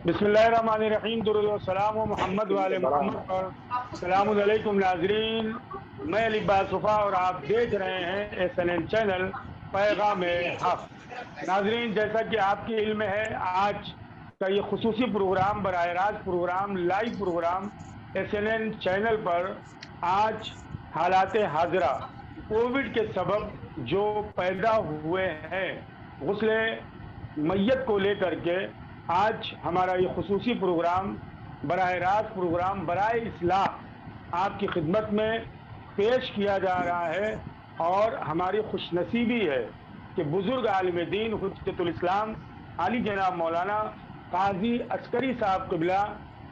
बिस्मिल्लाहिर्रहमानिर्रहीम। दुरूद व सलाम मोहम्मद वाले मोहम्मद और सलाम अलैकुम नाजरीन। मैं अली बासुफा और आप देख रहे हैं SNN चैनल पैगाम हक। नाजरीन, जैसा कि आपके इल्म है, आज का ये खुसूसी प्रोग्राम, बराह रास्त programme, live programme SNN channel पर आज हालात हाजरा कोविड के सबब जो पैदा हुए हैं गुस्ले मैयत को लेकर के आज हमारा ये खुसूसी प्रोग्राम, बराह रास्त प्रोग्राम बराए इस्लाह आपकी खिदमत में पेश किया जा रहा है। और हमारी खुशनसीबी है कि बुजुर्ग आलिम दीन हुज्जतुल इस्लाम अली जनाब मौलाना काजी अस्करी साहब क़िबला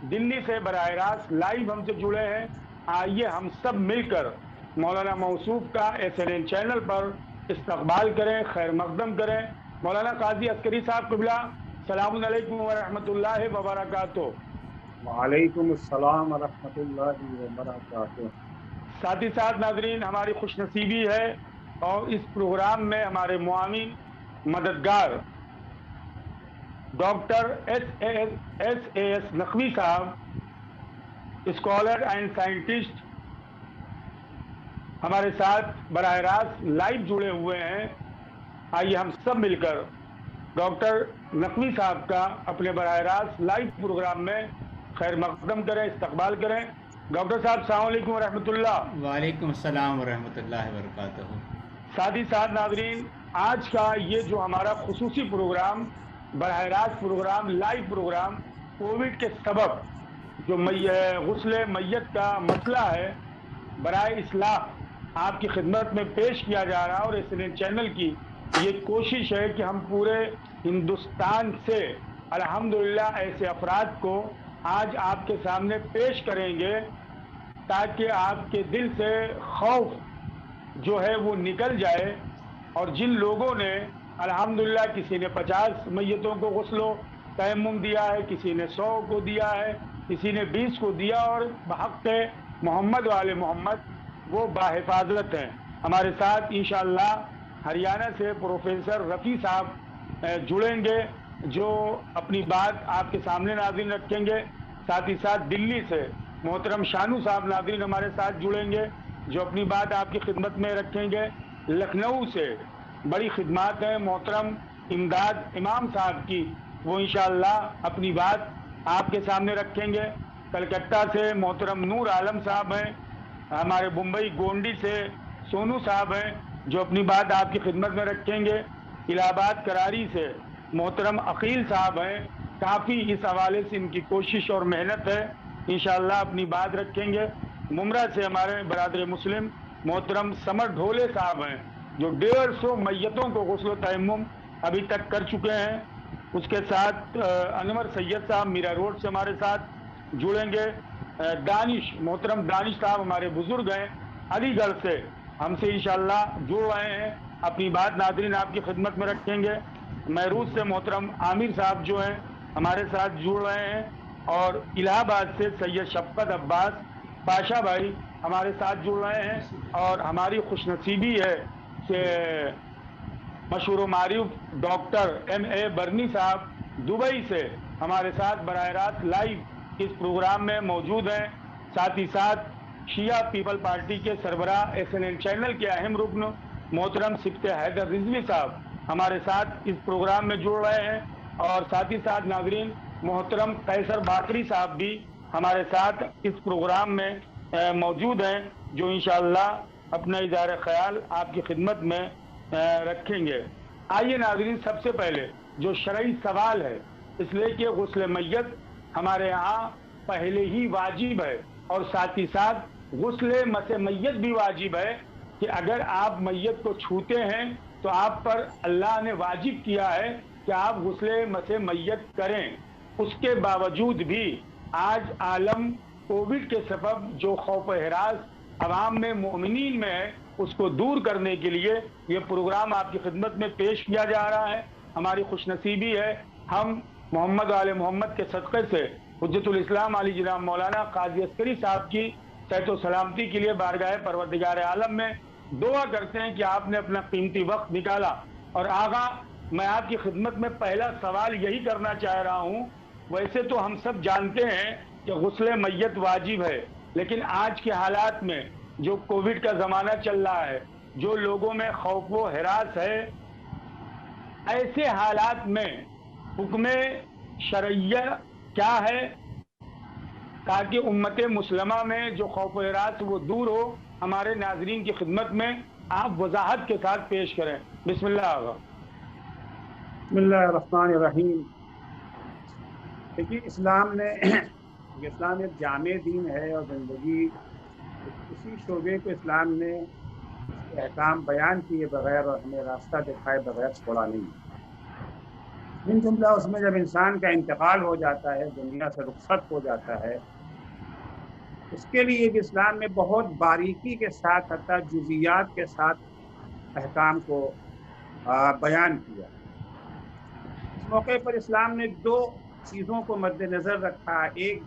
दिल्ली से बराह रास्त लाइव हमसे जुड़े हैं। आइए हम सब मिलकर मौलाना मौसूफ का SNN चैनल पर इस्तकबाल करें, खैर मकदम करें। मौलाना काजी अस्करी साहब क़िबला, सलामुन अलैकुम व रहमतुल्लाहि व बरकातुहू। वालेकुम अस्सलाम व रहमतुल्लाहि व बरकातुहू। साथ ही साथ नाजरीन, हमारी खुशनसीबी है और इस प्रोग्राम में हमारे मुआविन मददगार डॉक्टर SAS नकवी साहब, स्कॉलर एंड साइंटिस्ट, हमारे साथ बराह रास्त लाइव जुड़े हुए हैं। आइए हम सब मिलकर डॉक्टर नकवी साहब का अपने बराह रास्त लाइव प्रोग्राम में खैर मकदम करें, इस्तकबाल करें। डॉक्टर साहब, अस्सलाम वालेकुम रहमतुल्लाह। वालेकुम अस्सलाम वरहमतुल्लाहि वबरकातुहू। साथ ही साथ नाजरीन, आज का ये जो हमारा खुसूसी प्रोग्राम, बराह रास्त प्रोग्राम, लाइव प्रोग्राम, कोविड के सबब जो गुस्ले मैयत का मसला है, बराए इस्लाह आपकी खिदमत में पेश किया जा रहा है। और SNN चैनल की ये कोशिश है कि हम पूरे हिंदुस्तान से अल्हम्दुलिल्लाह ऐसे अफराद को आज आपके सामने पेश करेंगे ताकि आपके दिल से खौफ जो है वो निकल जाए। और जिन लोगों ने अल्हम्दुलिल्लाह, किसी ने 50 मैयतों को गुस्लो तयम्मुम दिया है, किसी ने 100 को दिया है, किसी ने 20 को दिया, और बहक़ मोहम्मद वाले मोहम्मद वो बाहिफाजत हैं। हमारे साथ इंशाअल्लाह हरियाणा से प्रोफेसर रफ़ी साहब जुड़ेंगे जो अपनी बात आपके सामने नाज़रीन रखेंगे। साथ ही साथ दिल्ली से मोहतरम शानू साहब नाज़रीन हमारे साथ जुड़ेंगे जो अपनी बात आपकी खिदमत में रखेंगे। लखनऊ से बड़ी खिदमत है मोहतरम इमदाद इमाम साहब की, वो इंशाअल्लाह अपनी बात आपके सामने रखेंगे। कलकत्ता से मोहतरम नूर आलम साहब हैं। हमारे मुंबई गोंडी से सोनू साहब हैं जो अपनी बात आपकी खिदमत में रखेंगे। इलाहाबाद करारी से मोहतरम अकील साहब हैं। काफ़ी इस हवाले से इनकी कोशिश और मेहनत है, इंशाअल्लाह अपनी बात रखेंगे। मुमरा से हमारे बरादर मुस्लिम मोहतरम समर ढोले साहब हैं जो 150 मैयतों को गुस्ल तयम्मुम अभी तक कर चुके हैं। उसके साथ अनवर सैयद साहब मीरा रोड से हमारे साथ जुड़ेंगे। दानिश मोहतरम दानिश साहब हमारे बुजुर्ग हैं, अलीगढ़ से हमसे इंशाअल्लाह जुड़ रहे हैं, अपनी बात नाज़रीन आपकी खिदमत में रखेंगे। महरूज से मोहतरम आमिर साहब जो हैं हमारे साथ जुड़ रहे हैं। और इलाहाबाद से सैयद शफ़क़त अब्बास पाशा भाई हमारे साथ जुड़ रहे हैं। और हमारी खुशनसीबी है कि मशहूर मारूफ डॉक्टर MA बर्नी साहब दुबई से हमारे साथ बराह रास्त लाइव इस प्रोग्राम में मौजूद हैं। साथ ही साथ शिया पीपल पार्टी के सरबराह SNN चैनल के अहम रुकन मोहतरम सिफ्ते हैदर रिजवी साहब हमारे साथ इस प्रोग्राम में जुड़ रहे हैं। और साथ ही साथ नाजरीन, मोहतरम कैसर बाकरी साहब भी हमारे साथ इस प्रोग्राम में मौजूद हैं जो इंशाअल्लाह अपना इज़हार ख्याल आपकी खिदमत में रखेंगे। आइए नाज़रीन, सबसे पहले जो शरई सवाल है, इसलिए कि गुस्ल मैयत हमारे यहाँ पहले ही वाजिब है और साथ ही साथ गुस्ल मसे मैयत भी वाजिब है कि अगर आप मैयत को छूते हैं तो आप पर अल्लाह ने वाजिब किया है कि आप गुस्ल मसे मैयत करें। उसके बावजूद भी आज आलम कोविड के सबब जो खौफ हिरास अवाम में मोमिनीन में है, उसको दूर करने के लिए ये प्रोग्राम आपकी खिदमत में पेश किया जा रहा है। हमारी खुशनसीबी है, हम मोहम्मद वाले मोहम्मद के सदक़े से हुज्जतुल इस्लाम अली जनाब मौलाना काजी अस्करी साहब की सेहत व सलामती के लिए बारगाह परवरदिगार आलम में दुआ करते हैं कि आपने अपना कीमती वक्त निकाला। और आगा, मैं आपकी खिदमत में पहला सवाल यही करना चाह रहा हूँ वैसे तो हम सब जानते हैं कि गुस्ल मैयत वाजिब है, लेकिन आज के हालात में जो कोविड का ज़माना चल रहा है, जो लोगों में खौफ व हिरास है, ऐसे हालात में हुक्म शरइया क्या है ताकि उम्मत मुसलमा में जो खौफ व हिरास वो दूर हो, हमारे नाजरीन की खिदमत में आप वजाहत के साथ पेश करें। बिस्मिल्लाह। बिस्मिल्लाहिर्रहमानिर्रहीम। देखिए, इस्लाम एक जामे दीन है और ज़िंदगी इसी शोबे को इस्लाम ने अहकाम बयान किए बगैर और हमें रास्ता दिखाए बगैर छोड़ा नहीं। इन जुमला उसमें जब इंसान का इंतकाल हो जाता है, दुनिया से रुखसत हो जाता है, उसके लिए भी इस्लाम में बहुत बारीकी के साथ हत्ता जुज़ियात के साथ अहकाम को बयान किया। इस मौके पर इस्लाम ने दो चीज़ों को मद्देनज़र रखा। एक,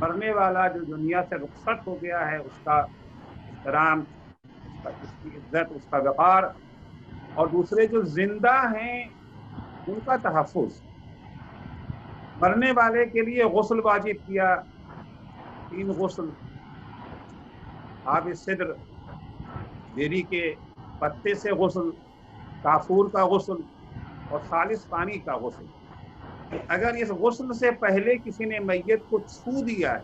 मरने वाला जो दुनिया से रुखसत हो गया है उसका एहतराम, उसकी इज्जत, उसका वक़ार, और दूसरे जो जिंदा हैं उनका तहफ़्फ़ुज़। मरने वाले के लिए गुस्ल वाजिब किया, 3 गुस्ल, आब सिद्र, बेरी के पत्ते से गुस्ल, काफूर का गुस्ल और खालिस पानी का गुस्ल। अगर इस गुस्ल से पहले किसी ने मैयत को छू दिया है,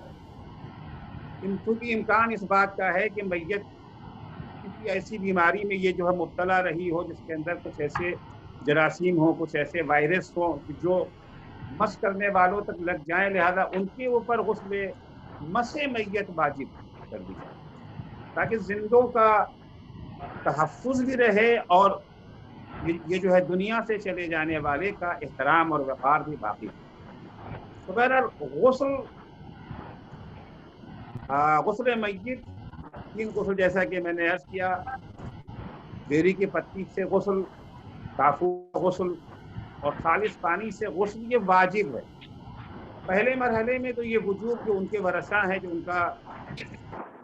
क्योंकि इम्कान इस बात का है कि मैयत किसी ऐसी बीमारी में ये जो है मुब्तला रही हो जिसके अंदर कुछ ऐसे जरासीम हो, कुछ ऐसे वायरस हो जो मस करने वालों तक लग जाएं, लिहाजा उनके ऊपर गुस्ल मसे मैयत वाजिब कर दी जाए ताकि जिंदों का तहफ़्फ़ुज़ भी रहे और ये जो है दुनिया से चले जाने वाले का एहतराम और वक़ार भी बाकी है। तो बहरहाल गुस्ल मैयत 3 गुस्ल, जैसा कि मैंने अर्ज़ किया, बेरी की पत्ती से गुस्ल, काफूर गुस्ल और खालिस पानी से गुस्ल, ये वाजिब है। पहले मरहले में तो ये वजूब जो उनके वरसा हैं, जो उनका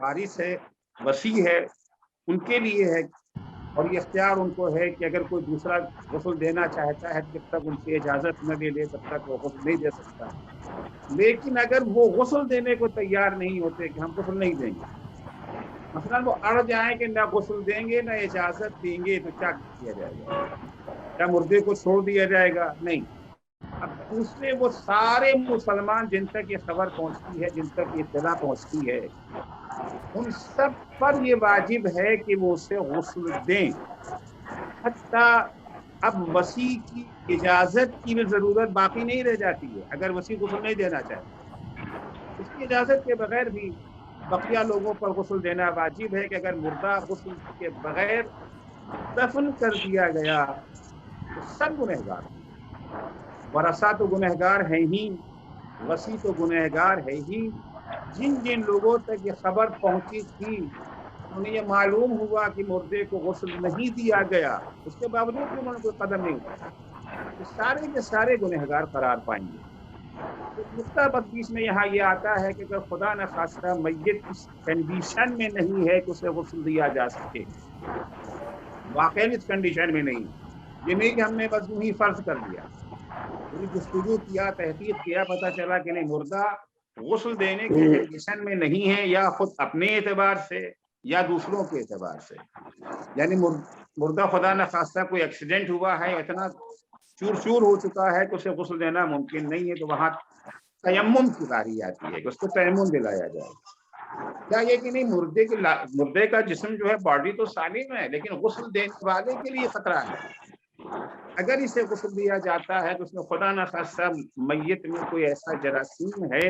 वारिस है, वसी है, उनके लिए है, और ये इख्तियार उनको है कि अगर कोई दूसरा गुस्ल देना चाहता है जब तक उनसे इजाज़त न ले ले तब तक वो गुस्ल नहीं दे सकता। लेकिन अगर वो गुस्ल देने को तैयार नहीं होते कि हम गुस्ल नहीं देंगे, मसलन वो अड़ जाए कि ना गुस्ल देंगे ना इजाज़त देंगे, तो क्या किया जाएगा? क्या मुर्दे को छोड़ दिया जाएगा? नहीं। अब दूसरे वो सारे मुसलमान जिन तक ये खबर पहुंचती है, जिन तक ये इत्तला पहुंचती है, उन सब पर ये वाजिब है कि वो उसे गुस्ल दें। हत्ता अब वसी की इजाज़त की भी ज़रूरत बाकी नहीं रह जाती है। अगर वसी गुस्ल नहीं देना चाहे, उसकी इजाज़त के बगैर भी बकिया लोगों पर गुस्ल देना वाजिब है कि अगर मुर्दा गुस्ल के बगैर दफन कर दिया गया तो सब गुनहगार, वरसा तो गुनहगार है ही, वसी तो गुनहगार है ही। जिन जिन लोगों तक ये खबर पहुंची थी उन्हें ये मालूम हुआ कि मुर्दे को गुस्ल नहीं दिया गया, उसके बावजूद भी उन्होंने कोई कदम नहीं उठाया, तो सारे के सारे गुनहगार करार पाएंगे। तो नुक्ता बत्तीस में यहाँ ये आता है कि अगर खुदा न खास्ता मैयत इस कंडीशन में नहीं है कि उसे गुस्ल दिया जा सके, वाकई इस कंडीशन में नहीं, ये नहीं कि हमने बस यूं ही फर्ज कर लिया, पूरी गुफ्तगू किया, तहकीक किया, पता चला कि नहीं, मुर्दा गुस्ल देने की कंडीशन में नहीं है, या खुद अपने एतबार से या दूसरों के एतबार से, यानी मुर्दा खुदा न खास्ता कोई एक्सीडेंट हुआ है, इतना चूर चूर हो चुका है कि उसे गुस्ल देना मुमकिन नहीं है, तो वहाँ तयम्मुम की बारी आती है कि उसको तयम्मुम दिलाया जाए। क्या ये कि नहीं, मुर्दे का जिस्म जो है, बॉडी तो सालिम है, लेकिन गुस्ल देने वाले के लिए खतरा है। अगर इसे गुस्ल दिया जाता है तो उसमें खुदा न खास्ता मैयत में कोई ऐसा जरासीम है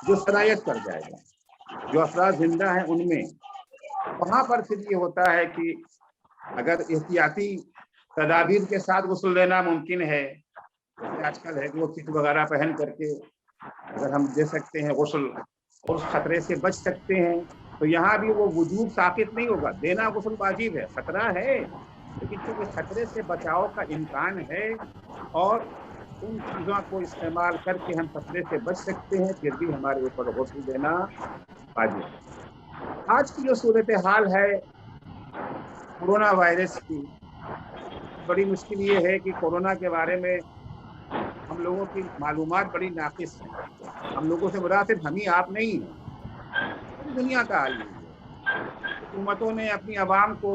जो सरायत कर जाएगा, जो अफराद जिंदा हैं उनमें। वहाँ पर फिर ये होता है कि अगर एहतियाती तदाबीर के साथ गुस्ल देना मुमकिन है, जैसे आजकल है कि वो किट वगैरह पहन करके अगर हम दे सकते हैं गुस्ल और उस खतरे से बच सकते हैं, तो यहाँ भी वो वजूब साकित नहीं होगा। देना गुस्ल वाजिब है, खतरा है, लेकिन चूंकि खतरे से बचाव का इम्कान है और उन चीज़ों को इस्तेमाल करके हम खतरे से बच सकते हैं, फिर भी हमारे ऊपर गुस्ल देना वाजिब है। आज की जो सूरत हाल है कोरोना वायरस की, बड़ी मुश्किल ये है कि कोरोना के बारे में हम ہم لوگوں کی معلومات بڑی ناقص ہیں. ہم لوگوں سے مراد صرف ہم ہی آپ نہیں ہیں، پوری دنیا کا حال یہی ہے. حکومتوں نے اپنی عوام کو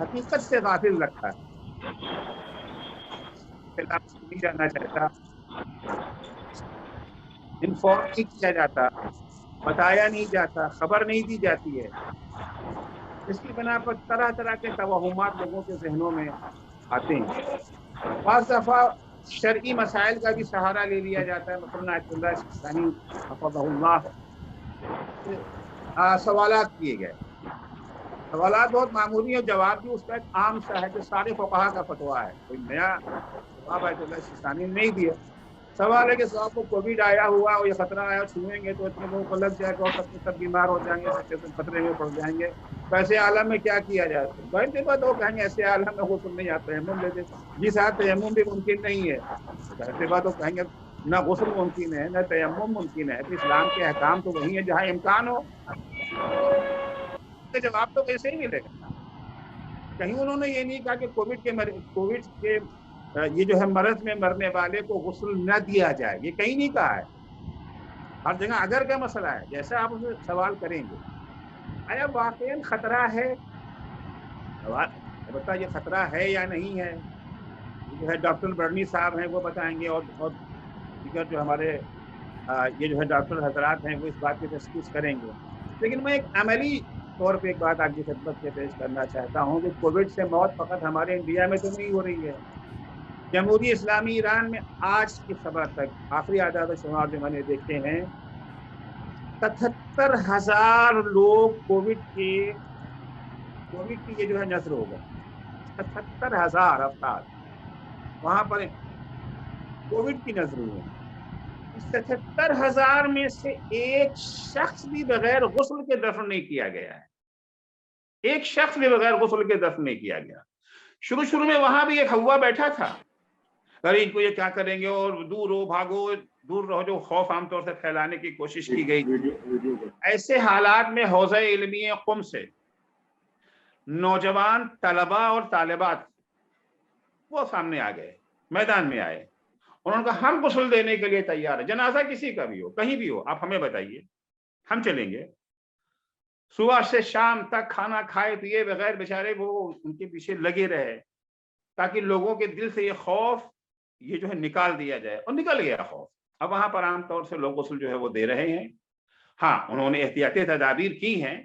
حقیقت سے غافل رکھا ہے. خلاف نہیں جانا چاہتا، انفارم نہیں کیا جاتا، بتایا نہیں جاتا، خبر نہیں دی جاتی ہے. اس کی بنا پر طرح طرح کے توہمات لوگوں کے ذہنوں میں آتے ہیں. بعض دفعہ شرعی مسائل کا بھی سہارا لے لیا جاتا ہے. مثلاً آیت اللہ سیستانی حفظہ اللہ سوالات کیے گئے. سوالات بہت معمولی اور جواب بھی اس کا ایک عام سا ہے جو سارے فقہا کا فتویٰ ہے. کوئی نیا جواب آیت اللہ سیستانی نے نہیں دیا. سوال ہے کہ صاحب کو کووڈ آیا ہوا اور یہ خطرہ آیا، چھوئیں گے تو اتنے لوگوں کو لگ جائے گا اور سب کے سب بیمار ہو جائیں گے، سب کے سب خطرے میں پڑ جائیں گے. تو ایسے عالم میں کیا کیا جائے؟ ظاہر سی بات وہ کہیں گے ایسے عالم میں غسل نہیں آتا، تیمم لے دے. جی صاحب تیمم بھی ممکن نہیں ہے. ظاہر سی بات وہ کہیں گے نہ غسل ممکن ہے نہ تیمم ممکن ہے. تو اسلام کے احکام تو وہی ہیں جہاں امکان ہو. جواب تو ویسے ہی ملے گا. کہیں انہوں نے یہ نہیں کہا کہ کووڈ کے یہ جو ہے مرض میں مرنے والے کو غسل نہ دیا جائے، یہ کہیں نہیں کہا ہے. ہر جگہ اگر کا مسئلہ ہے. جیسا آپ اسے سوال کریں گے آیا واقعی خطرہ ہے، البتہ یہ خطرہ ہے یا نہیں ہے یہ جو ہے ڈاکٹر برنی صاحب ہیں وہ بتائیں گے، اور دیگر جو ہمارے یہ جو ہے ڈاکٹر حضرات ہیں وہ اس بات کی تشخیص کریں گے. لیکن میں ایک عملی طور پہ ایک بات آپ کی خدمت میں پیش کرنا چاہتا ہوں کہ کووڈ سے موت فقط ہمارے انڈیا میں تو نہیں ہو رہی ہے. جمہوری اسلامی ایران میں آج کی خبر تک آخری اعداد و شمار جو میں نے دیکھے ہیں 77,000 لوگ کووڈ کی یہ جو ہے نذر ہو گئے. 77,000 افراد وہاں پر کووڈ کی نذر ہوئے ہیں. 77,000 میں سے ایک شخص بھی بغیر غسل کے دفن نہیں کیا گیا ہے. ایک شخص بھی بغیر غسل کے دفن نہیں کیا گیا. شروع میں وہاں بھی ایک ہوا بیٹھا تھا، ارے ان کو یہ کیا کریں گے اور دور ہو بھاگو دور رہو، جو خوف عام طور سے پھیلانے کی کوشش کی گئی. ایسے حالات میں حوزہ علمیہ قم سے نوجوان طلباء اور طالبات وہ سامنے آ گئے، میدان میں آئے. انہوں نے کہا ہم غسل دینے کے لیے تیار ہیں، جنازہ کسی کا بھی ہو کہیں بھی ہو آپ ہمیں بتائیے ہم چلیں گے. صبح سے شام تک کھانا کھائے پیے بغیر بیچارے وہ ان کے پیچھے لگے رہے تاکہ لوگوں کے دل سے یہ خوف یہ جو ہے نکال دیا جائے، اور نکل گیا خوف. اب وہاں پر عام طور سے لوگ غسل جو ہے وہ دے رہے ہیں. ہاں انہوں نے احتیاطی تدابیر کی ہیں،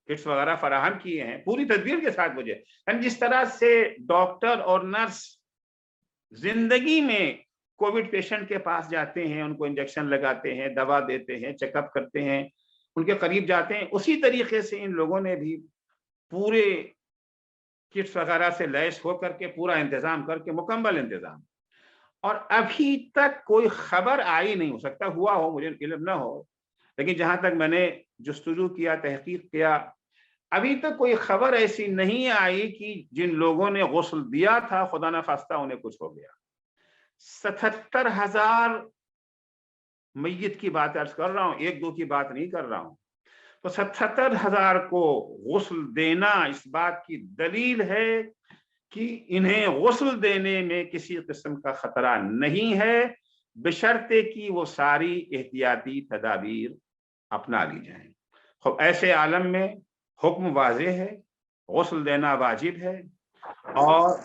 کٹس وغیرہ فراہم کیے ہیں پوری تدبیر کے ساتھ. مجھے جس طرح سے ڈاکٹر اور نرس زندگی میں کووڈ پیشنٹ کے پاس جاتے ہیں، ان کو انجیکشن لگاتے ہیں، دوا دیتے ہیں، چیک اپ کرتے ہیں، ان کے قریب جاتے ہیں، اسی طریقے سے ان لوگوں نے بھی پورے کٹس وغیرہ سے لیس ہو کر کے پورا انتظام کر کے مکمل انتظام. اور ابھی تک کوئی خبر آئی نہیں، ہو سکتا ہوا ہو مجھے علم نہ ہو، لیکن جہاں تک میں نے جستجو کیا تحقیق کیا ابھی تک کوئی خبر ایسی نہیں آئی کہ جن لوگوں نے غسل دیا تھا خدا نخواستہ انہیں کچھ ہو گیا. 77,000 میت کی بات عرض کر رہا ہوں، ایک دو کی بات نہیں کر رہا ہوں. تو 77,000 کو غسل دینا اس بات کی دلیل ہے کہ انہیں غسل دینے میں کسی قسم کا خطرہ نہیں ہے، بشرطے کہ وہ ساری احتیاطی تدابیر اپنا لی جائیں. خب ایسے عالم میں حکم واضح ہے، غسل دینا واجب ہے، اور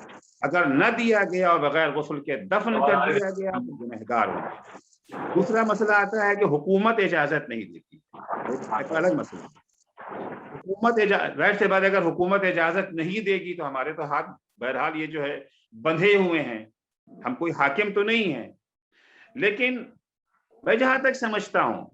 اگر نہ دیا گیا اور بغیر غسل کے دفن کر دیا گیا تو گنہگار ہوگا. دوسرا مسئلہ آتا ہے کہ حکومت اجازت نہیں دیتی، ایک الگ مسئلہ. حکومت ظاہر سی بات اگر حکومت اجازت نہیں دے گی تو ہمارے تو ہاتھ بہرحال یہ جو ہے بندھے ہوئے ہیں، ہم کوئی حاکم تو نہیں ہیں. لیکن میں جہاں تک سمجھتا ہوں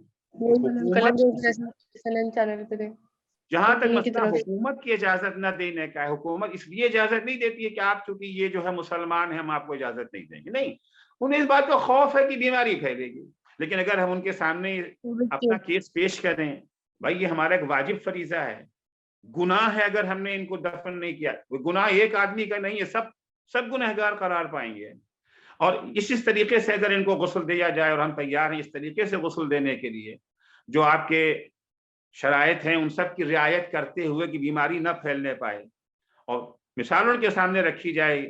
جہاں تک مسئلہ حکومت کی اجازت نہ دینے کا ہے، حکومت اس لیے اجازت نہیں دیتی ہے کہ آپ چونکہ یہ جو ہے مسلمان ہیں ہم آپ کو اجازت نہیں دیں گے، نہیں، انہیں اس بات کا خوف ہے کہ بیماری پھیلے گی. لیکن اگر ہم ان کے سامنے اپنا کیس پیش کریں، بھائی یہ ہمارا ایک واجب فریضہ ہے، گناہ ہے اگر ہم نے ان کو دفن نہیں کیا، گناہ ایک آدمی کا نہیں ہے، سب گنہگار قرار پائیں گے. اور اس طریقے سے اگر ان کو غسل دیا جائے، اور ہم تیار ہیں اس طریقے سے غسل دینے کے لیے جو آپ کے شرائط ہیں ان سب کی رعایت کرتے ہوئے کہ بیماری نہ پھیلنے پائے. اور مثال ان کے سامنے رکھی جائے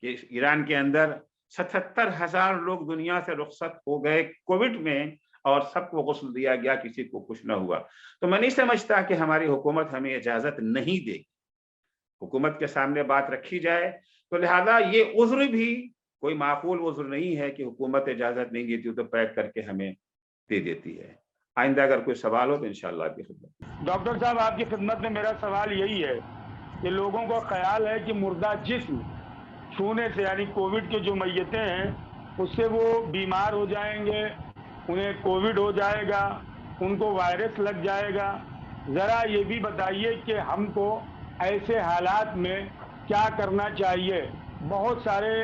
کہ ایران کے اندر 77,000 लोग दुनिया से रुखसत हो गए कोविड में और सबको गुस्ल दिया गया, किसी को कुछ न हुआ। तो मैं नहीं समझता कि हमारी हुकूमत हमें इजाजत नहीं देगी। हुकूमत के सामने बात रखी जाए, तो लिहाजा ये उज्र भी कोई माकूल उज्र नहीं है कि हुकूमत इजाजत नहीं देती तो पैक करके हमें दे देती है। आइंदा अगर कोई सवाल हो तो इंशाअल्लाह आपकी खिदमत। डॉक्टर साहब, आपकी खिदमत में मेरा सवाल यही है कि लोगों को ख्याल है कि मुर्दा जिस्म छूने से, यानी कोविड के जो मैयतें हैं उससे वो बीमार हो जाएंगे, उन्हें कोविड हो जाएगा, उनको वायरस लग जाएगा। ज़रा ये भी बताइए कि हमको ऐसे हालात में क्या करना चाहिए। बहुत सारे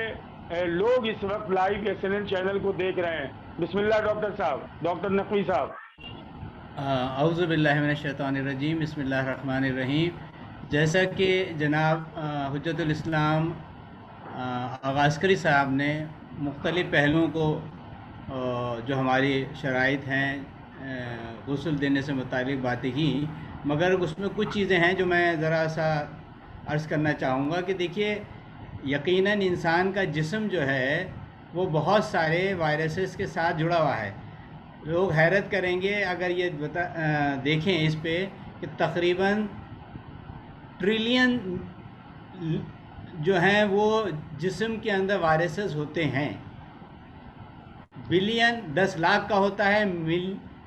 लोग इस वक्त लाइव SNN चैनल को देख रहे हैं। बिस्मिल्लाह डॉक्टर साहब, डॉक्टर नकवी साहब। औज़ु बिल्लाहि मिनश शैतानिर रजीम, बिस्मिल्लाहिर रहमानिर रहीम। जैसा कि जनाब हुज्जतुल इस्लाम आगाज़करी साहब ने मुख्तलिफ़ पहलुओं को जो हमारी शराइत हैं गुस्ल देने से मुतालिक बातें की, मगर उसमें कुछ चीज़ें हैं जो मैं ज़रा सा अर्ज़ करना चाहूँगा कि देखिए, यकीनन इंसान का जिस्म जो है वो बहुत सारे वायरसेस के साथ जुड़ा हुआ है। लोग हैरत करेंगे अगर ये देखें इस पे कि तकरीबन ट्रिलियन जो हैं वो जिस्म के अंदर वायरसेस होते हैं। बिलियन 10 लाख का होता है,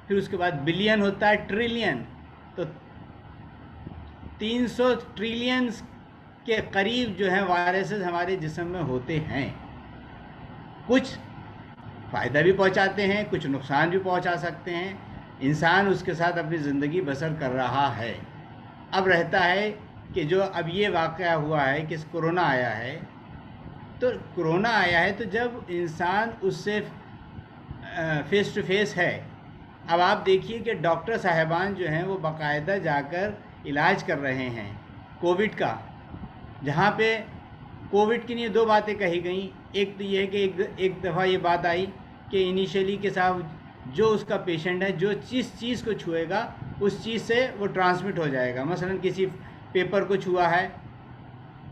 फिर उसके बाद बिलियन होता है, ट्रिलियन, तो 300 ट्रिलियन के करीब जो है वायरसेस हमारे जिस्म में होते हैं। कुछ फ़ायदा भी पहुंचाते हैं, कुछ नुकसान भी पहुंचा सकते हैं। इंसान उसके साथ अपनी ज़िंदगी बसर कर रहा है। अब रहता है कि जो अब ये वाक़या हुआ है कि कोरोना आया है, तो कोरोना आया है तो जब इंसान उससे फेस टू फेस है, अब आप देखिए कि डॉक्टर साहिबान जो हैं वो बाकायदा जाकर इलाज कर रहे हैं कोविड का, जहाँ पे कोविड की लिए 2 बातें कही गई। एक तो ये है कि एक दफ़ा ये बात आई कि इनिशियली के साथ जो उसका पेशेंट है, जो जिस चीज़ को छुएगा उस चीज़ से वो ट्रांसमिट हो जाएगा। मसलन किसी पेपर को छुआ है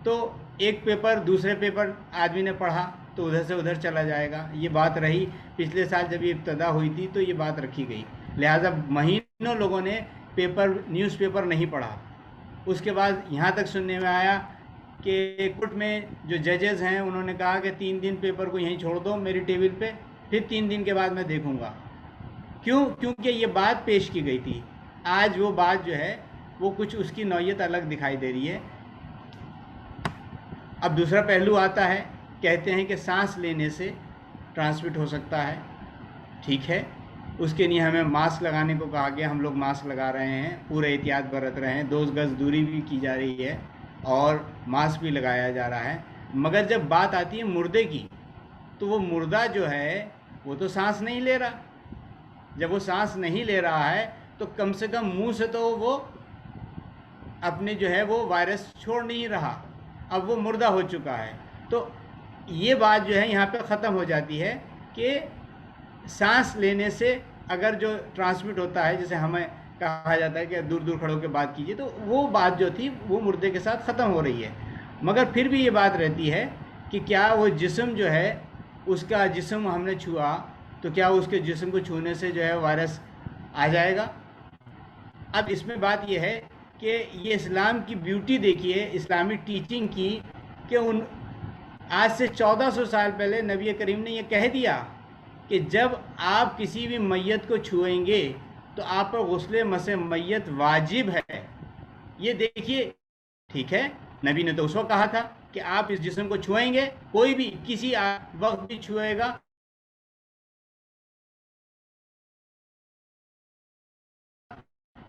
तो एक पेपर दूसरे पेपर आदमी ने पढ़ा तो उधर से उधर चला जाएगा। ये बात रही पिछले साल जब ये इब्तदा हुई थी तो ये बात रखी गई। लिहाजा महीनों लोगों ने न्यूज़पेपर नहीं पढ़ा। उसके बाद यहाँ तक सुनने में आया कि कोर्ट में जो जजेस हैं उन्होंने कहा कि 3 दिन पेपर को यहीं छोड़ दो मेरी टेबल पे, फिर 3 दिन के बाद मैं देखूँगा। क्यों? क्योंकि ये बात पेश की गई थी। आज वो बात जो है वो कुछ उसकी नौयत अलग दिखाई दे रही है। अब दूसरा पहलू आता है, कहते हैं कि सांस लेने से ट्रांसमिट हो सकता है। ठीक है, उसके लिए हमें मास्क लगाने को कहा गया, हम लोग मास्क लगा रहे हैं, पूरे एहतियात बरत रहे हैं, 2 गज दूरी भी की जा रही है और मास्क भी लगाया जा रहा है। मगर जब बात आती है मुर्दे की, तो वो मुर्दा जो है वो तो सांस नहीं ले रहा। जब वो सांस नहीं ले रहा है तो कम से कम मुंह से तो वो अपने जो है वो वायरस छोड़ नहीं रहा, अब वो मुर्दा हो चुका है। तो ये बात जो है यहाँ पे ख़त्म हो जाती है कि सांस लेने से अगर जो ट्रांसमिट होता है, जैसे हमें कहा जाता है कि दूर दूर खड़े होकर बात कीजिए, तो वो बात जो थी वो मुर्दे के साथ ख़त्म हो रही है। मगर फिर भी ये बात रहती है कि क्या वो जिस्म जो है, उसका जिस्म हमने छुआ तो क्या उसके जिस्म को छूने से जो है वायरस आ जाएगा? अब इसमें बात ये है कि ये इस्लाम की ब्यूटी देखिए, इस्लामी टीचिंग की, कि आज से 1400 साल पहले नबी करीम ने ये कह दिया कि जब आप किसी भी मैयत को छुएंगे तो आप पर गुस्ले मसे मैयत वाजिब है। ये देखिए, ठीक है, नबी ने तो उस वक्त कहा था कि आप इस जिस्म को छुएंगे, कोई भी किसी वक्त भी छुएगा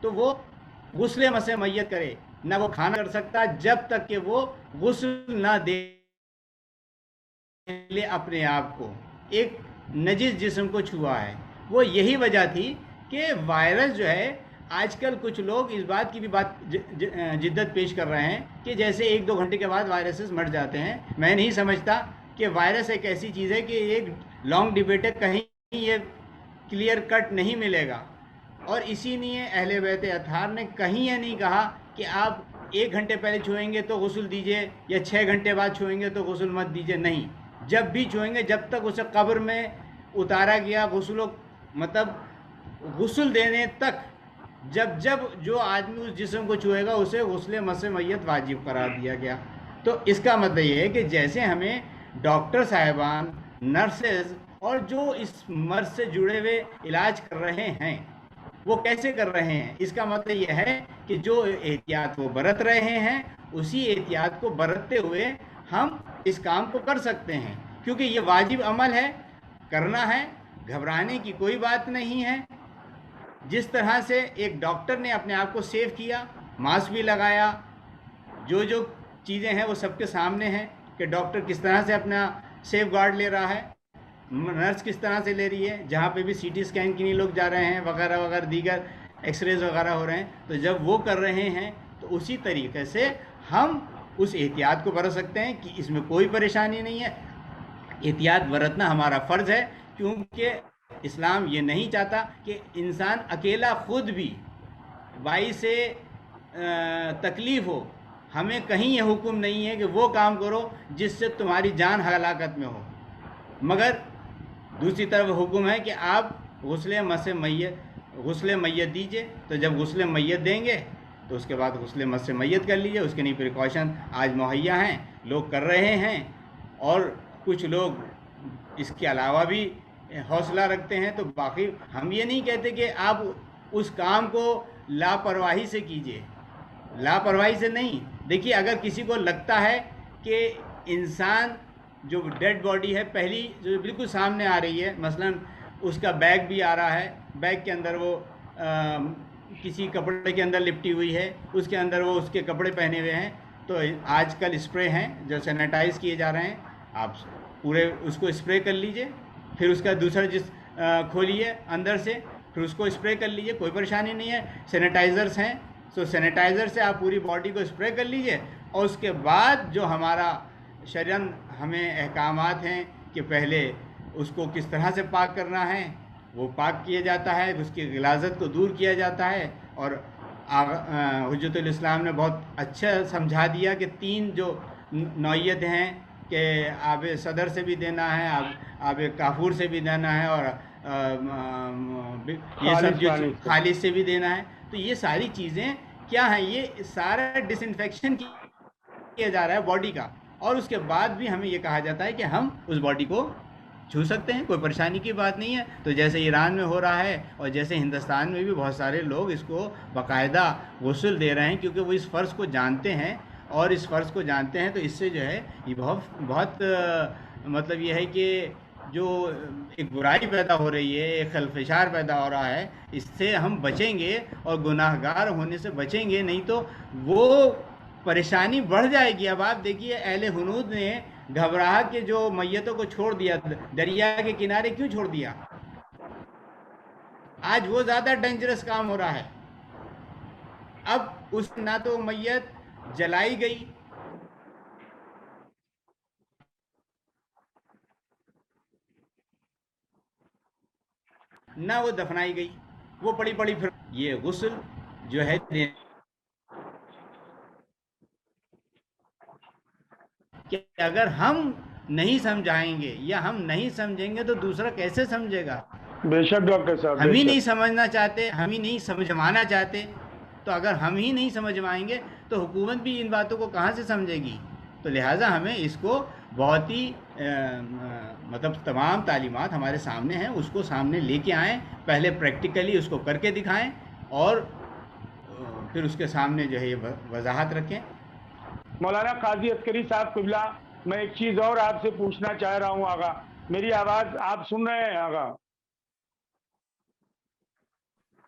तो वो गुस्ले मसे मैयत करे, ना वो खाना कर सकता जब तक कि वो गुस्ल ना दे ले अपने आप को। एक नजिस जिस्म को छुआ है। वो यही वजह थी कि वायरस जो है, आजकल कुछ लोग इस बात की भी जिद्दत पेश कर रहे हैं कि जैसे 1-2 घंटे के बाद वायरसेस मर जाते हैं। मैं नहीं समझता कि वायरस एक ऐसी चीज़ है कि एक लॉन्ग डिबेट है, कहीं ये क्लियर कट नहीं मिलेगा। और इसीलिए अहले बैत अतहार ने कहीं ये नहीं कहा कि आप 1 घंटे पहले छुएंगे तो गुस्ल दीजिए या 6 घंटे बाद छुएंगे तो गुस्ल मत दीजिए। नहीं, जब भी छुएंगे, जब तक उसे कब्र में उतारा गया, मतलब गुस्ल देने तक, जब जब जो आदमी उस जिस्म को छुएगा उसे गुस्ल मसे मैयत वाजिब करार दिया गया। तो इसका मतलब ये है कि जैसे हमें डॉक्टर साहिबान, नर्सेज और जो इस मर्ज से जुड़े हुए इलाज कर रहे हैं वो कैसे कर रहे हैं, इसका मतलब यह है कि जो एहतियात वो बरत रहे हैं उसी एहतियात को बरतते हुए हम इस काम को कर सकते हैं, क्योंकि ये वाजिब अमल है, करना है, घबराने की कोई बात नहीं है। जिस तरह से एक डॉक्टर ने अपने आप को सेव किया, मास्क भी लगाया, जो जो चीज़ें हैं वो सबके सामने हैं कि डॉक्टर किस तरह से अपना सेफ गार्ड ले रहा है, नर्स किस तरह से ले रही है, जहाँ पे भी सीटी स्कैन के लिए लोग जा रहे हैं वगैरह वगैरह, दीगर एक्सरेज वगैरह हो रहे हैं, तो जब वो कर रहे हैं तो उसी तरीके से हम उस एहतियात को बरत सकते हैं कि इसमें कोई परेशानी नहीं है। एहतियात बरतना हमारा फ़र्ज़ है, क्योंकि इस्लाम ये नहीं चाहता कि इंसान अकेला खुद भी वाई से तकलीफ़ हो। हमें कहीं ये हुक्म नहीं है कि वो काम करो जिससे तुम्हारी जान हलाकत में हो, मगर दूसरी तरफ हुक्म है कि आप गुस्ल मैयत दीजिए। तो जब गुस्ल मैयत देंगे तो उसके बाद गुस्ल मस मैयत कर लीजिए। उसके लिए प्रिकॉशन आज मुहैया हैं, लोग कर रहे हैं, और कुछ लोग इसके अलावा भी हौसला रखते हैं। तो बाकी हम ये नहीं कहते कि आप उस काम को लापरवाही से कीजिए, लापरवाही से नहीं। देखिए, अगर किसी को लगता है कि इंसान जो डेड बॉडी है पहली जो बिल्कुल सामने आ रही है, मसलन उसका बैग भी आ रहा है, बैग के अंदर वो किसी कपड़े के अंदर लिपटी हुई है, उसके अंदर वो उसके कपड़े पहने हुए हैं, तो आजकल स्प्रे हैं जो सैनिटाइज़ किए जा रहे हैं, आप पूरे उसको स्प्रे कर लीजिए, फिर उसका दूसरा खोलिए अंदर से, फिर उसको स्प्रे कर लीजिए, कोई परेशानी नहीं है। सैनिटाइज़र्स हैं, तो सैनिटाइज़र से आप पूरी बॉडी को स्प्रे कर लीजिए, और उसके बाद जो हमारा शरीयन हमें अहकामात हैं कि पहले उसको किस तरह से पाक करना है, वो पाक किया जाता है, उसकी गिलाज़त को दूर किया जाता है। और हुज्जतुल इस्लाम ने बहुत अच्छा समझा दिया कि 3 जो नौइयत हैं कि आब सदर से भी देना है, आब काफूर से भी देना है, और ये सब जो खालिस से भी देना है। तो ये सारी चीज़ें क्या हैं, ये सारा डिसइंफेक्शन किया जा रहा है बॉडी का, और उसके बाद भी हमें ये कहा जाता है कि हम उस बॉडी को छू सकते हैं, कोई परेशानी की बात नहीं है। तो जैसे ईरान में हो रहा है और जैसे हिंदुस्तान में भी बहुत सारे लोग इसको बाकायदा गुस्ल दे रहे हैं, क्योंकि वो इस फ़र्ज़ को जानते हैं, और इस फ़र्ज़ को जानते हैं तो इससे जो है ये बहुत मतलब ये है कि जो एक बुराई पैदा हो रही है, एक खलफशार पैदा हो रहा है, इससे हम बचेंगे और गुनाहगार होने से बचेंगे, नहीं तो वो परेशानी बढ़ जाएगी। अब आप देखिए, अहले हुनूद ने घबराह के जो मैयतों को छोड़ दिया, दरिया के किनारे क्यों छोड़ दिया? आज वो ज़्यादा डेंजरस काम हो रहा है। अब उस ना तो मैयत जलाई गई, ना वो दफनाई गई, वो पड़ी फिर। ये गुस्ल जो है कि अगर हम नहीं समझाएंगे या हम नहीं समझेंगे तो दूसरा कैसे समझेगा? बेशक डॉक्टर साहब, हम ही नहीं समझना चाहते, हम ही नहीं समझवाना चाहते, तो अगर हम ही नहीं समझवाएंगे तो हुकूमत भी इन बातों को कहाँ से समझेगी? तो लिहाजा हमें इसको बहुत ही मतलब तमाम तालीमात हमारे सामने हैं, उसको सामने लेके आएँ, पहले प्रैक्टिकली उसको करके दिखाएं, और फिर उसके सामने जो है ये वजाहत रखें। मौलाना काजी अस्करी साहब क़िबला, मैं एक चीज़ और आपसे पूछना चाह रहा हूँ आगा, मेरी आवाज़ आप सुन रहे हैं आगा?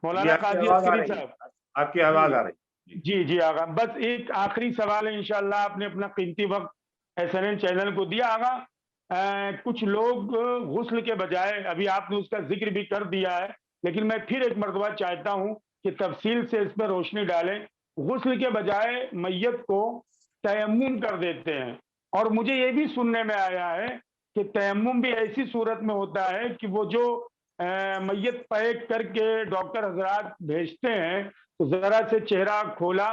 मौलाना काजी अस्करी साहब, आपकी आवाज़ आ रही? जी जी आगा, बस एक आखिरी सवाल है, इंशाल्लाह आपने अपना कीमती वक्त SNN चैनल को दिया आगा। कुछ लोग गुस्ल के बजाय, अभी आपने उसका जिक्र भी कर दिया है, लेकिन मैं फिर एक मरतबा चाहता हूँ कि तफसील से इस पर रोशनी डालें। गुस्ल के बजाय मैयत को तयम्मुम कर देते हैं, और मुझे ये भी सुनने में आया है कि तयम्मुम भी ऐसी सूरत में होता है कि वो जो मैयत पैक करके डॉक्टर हजरात भेजते हैं, तो ज़रा से चेहरा खोला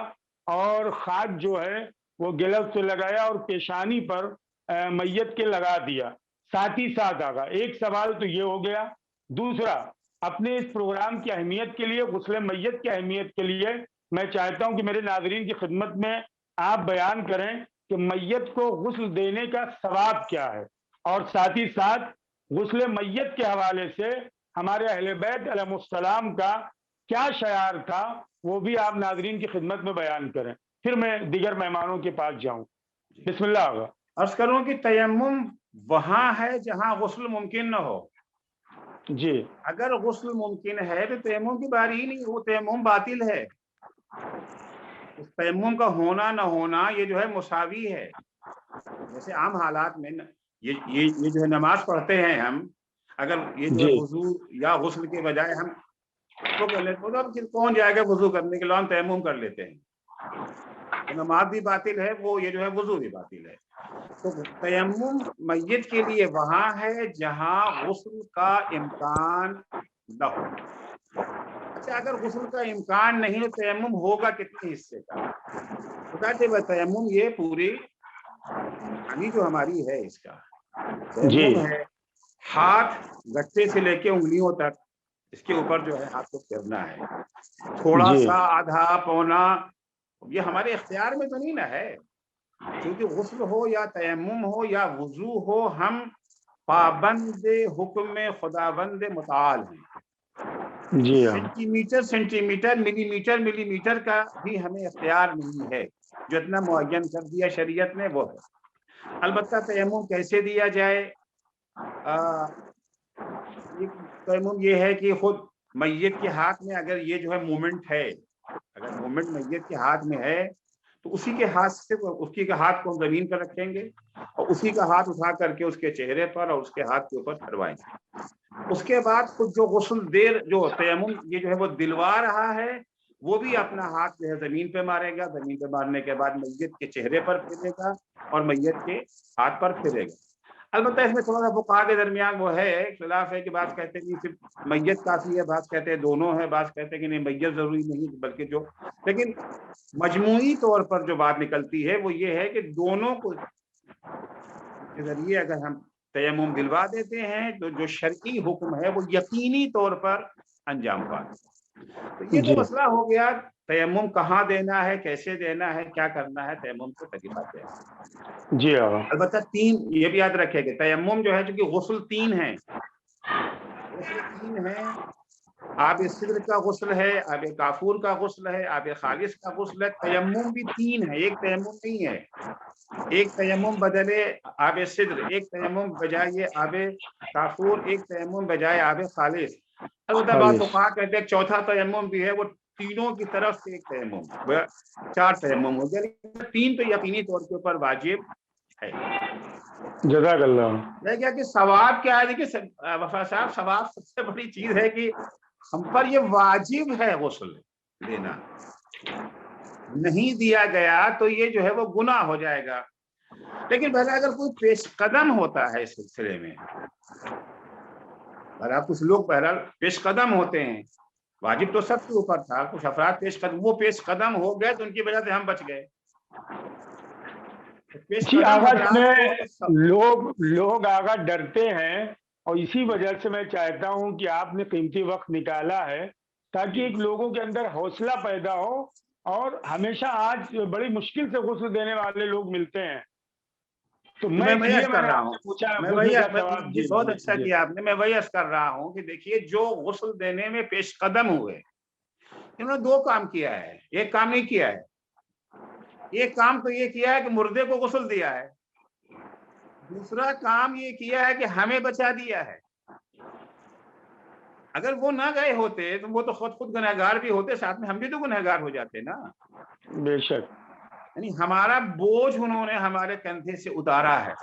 और खाक जो है वो गिलव से लगाया और पेशानी पर मैयत के लगा दिया। साथ ही साथ आगा एक सवाल तो ये हो गया। दूसरा, अपने इस प्रोग्राम की अहमियत के लिए, गुस्ल मैयत की अहमियत के लिए मैं चाहता हूं कि मेरे नाज़रीन की खिदमत में आप बयान करें कि मैयत को गुस्ल देने का सवाब क्या है, और साथ ही साथ गुस्ल मैयत के हवाले से हमारे अहले बैत अलैहिमुस्सलाम का क्या शयार था, वो भी आप नाज़रीन की खिदमत में बयान करें। फिर मैं दीगर मेहमानों के पास जाऊं। बिस्मिल्लाह आगा। अर्ज करूं कि तयम्मुम वहां है जहां गुस्ल मुमकिन न हो। जी, अगर गुस्ल मुमकिन है तो तयम्मुम की बारी ही नहीं, वो तयम्मुम बातिल है। उस तयम्मुम का होना न होना ये जो है मुसावी है। जैसे आम हालात में ये जो है नमाज पढ़ते हैं हम, अगर ये जो है जी, वुजू या गुस्ल के बजाय हम वो कर लेते तो अब कौन जाएगा वुजू करने के लिए, हम तयम्मुम कर लेते हैं, तो नमाज भी बातिल है, वो ये जो है वुजू भी बातिल है। तो तयम्मुम मैयत के लिए वहां है जहां गुस्ल का इम्कान न हो। अच्छा, अगर गुस्ल का इम्कान नहीं तो तयम्मुम होगा कितने हिस्से का? तो कहते हैं तयम्मुम ये पूरी पानी जो हमारी है इसका तयम्मुम है, हाथ गट्टे से लेके उंगलियों तक इसके ऊपर जो है हाथ को फेरना है। थोड़ा जी, सा, आधा, पौना, ये हमारे इख्तियार में तो नहीं ना है, क्योंकि गुस्ल हो या तयम्मुम हो या वुजू हो, हम पाबंद हुक्म खुदाबंद मुताल हैं। जी हाँ, सेंटीमीटर सेंटीमीटर, मिलीमीटर मिलीमीटर का भी हमें इख्तियार नहीं है, जो इतना मुअय्यन कर दिया शरीयत ने वो है। अलबत्ता तयम्मुम कैसे दिया जाए? तयम्मुम ये है कि खुद मैयत के हाथ में अगर ये जो है मूवमेंट है, अगर मूवमेंट मैयत के हाथ में है तो उसी के हाथ से उसकी के हाथ को हम जमीन पर रखेंगे और उसी का हाथ उठा करके उसके चेहरे पर और उसके हाथ के ऊपर फिरवाएंगे। उसके बाद खुद जो गुस्ल देर जो तयम्मुम ये जो है वो दिलवा रहा है, वो भी अपना हाथ जो है जमीन पे मारेगा। जमीन पे मारने के बाद मैयत के चेहरे पर फिरेगा और मैयत के हाथ पर फिरेगा। अलबत्ता इसमें थोड़ा सा फुक़हा के दरमियान वो है, खिलाफ है कि बात कहते हैं कि सिर्फ मैयत काफी है, बात कहते हैं दोनों है, बात कहते हैं कि नहीं मैयत जरूरी नहीं, बल्कि जो, लेकिन मजमूई तौर पर जो बात निकलती है वो ये है कि दोनों को के जरिए अगर हम तयम्मुम दिलवा देते हैं तो जो शरई हुक्म है वो यकीनी तौर पर अंजाम पाते। तो ये जी, तो मसला हो गया, तयम्मुम कहाँ देना है, कैसे देना है, क्या करना है, तयम्मुम के तरीक़ात है। जी हाँ, अलबत्ता तीन ये भी याद रखेंगे, तयम्मुम जो है चूंकि गुस्ल तीन है, गुस्ल तीन है, आब सिद्र का गुस्ल है, आब काफूर का गुस्ल है, आब खालिस का गुस्ल है। तयम्मुम भी तीन है, एक तयम्मुम नहीं है। एक तयम्मुम बदले आब सिद्र, एक तयम्मुम बजाय आब काफूर, एक तयम्मुम बजाय आब खालिस। अलबत्ता बात तो कहा कहते हैं चौथा तयम्मुम भी है, वो तीनों की तरफ से एक तयम्मुम, चार तयम्मुम हो गया। तीन तो यकीनी तौर के ऊपर वाजिब है। जज़ाकल्लाह। रह गया कि सवाब क्या है? देखिए वफा साहब, सवाब सबसे बड़ी चीज है कि हम पर ये वाजिब है गुस्ल देना, नहीं दिया गया तो ये जो है वो गुनाह हो जाएगा। लेकिन भला अगर कोई पेश कदम होता है इस सिलसिले में, भला कुछ लोग बहरहाल पेश कदम होते हैं, वाजिब तो सबके ऊपर था, कुछ अफराद पेश कदम, वो पेश कदम हो गए तो उनकी वजह से हम बच गए। जी आगा, इसमें लोग आगा डरते हैं, और इसी वजह से मैं चाहता हूं कि आपने कीमती वक्त निकाला है ताकि एक लोगों के अंदर हौसला पैदा हो। और हमेशा आज बड़ी मुश्किल से गुस्ल देने वाले लोग मिलते हैं, तो मैं वही अर्ज कर मैंने रहा हूँ, आपसे पूछा मैं वही सवाल। जी, बहुत जी, अच्छा जी, किया आपने। मैं वही अर्ज कर रहा हूँ कि देखिए जो गुस्ल देने में पेश कदम हुए, इन्होंने दो काम किया है, एक काम नहीं किया है। एक काम तो ये किया है कि मुर्दे को गुस्ल दिया है, दूसरा काम ये किया है कि हमें बचा दिया है। अगर वो ना गए होते तो वो तो खुद गुनहगार भी होते, साथ में हम भी तो गुनहगार हो जाते ना। बेशक। यानी हमारा बोझ उन्होंने हमारे कंधे से उतारा है,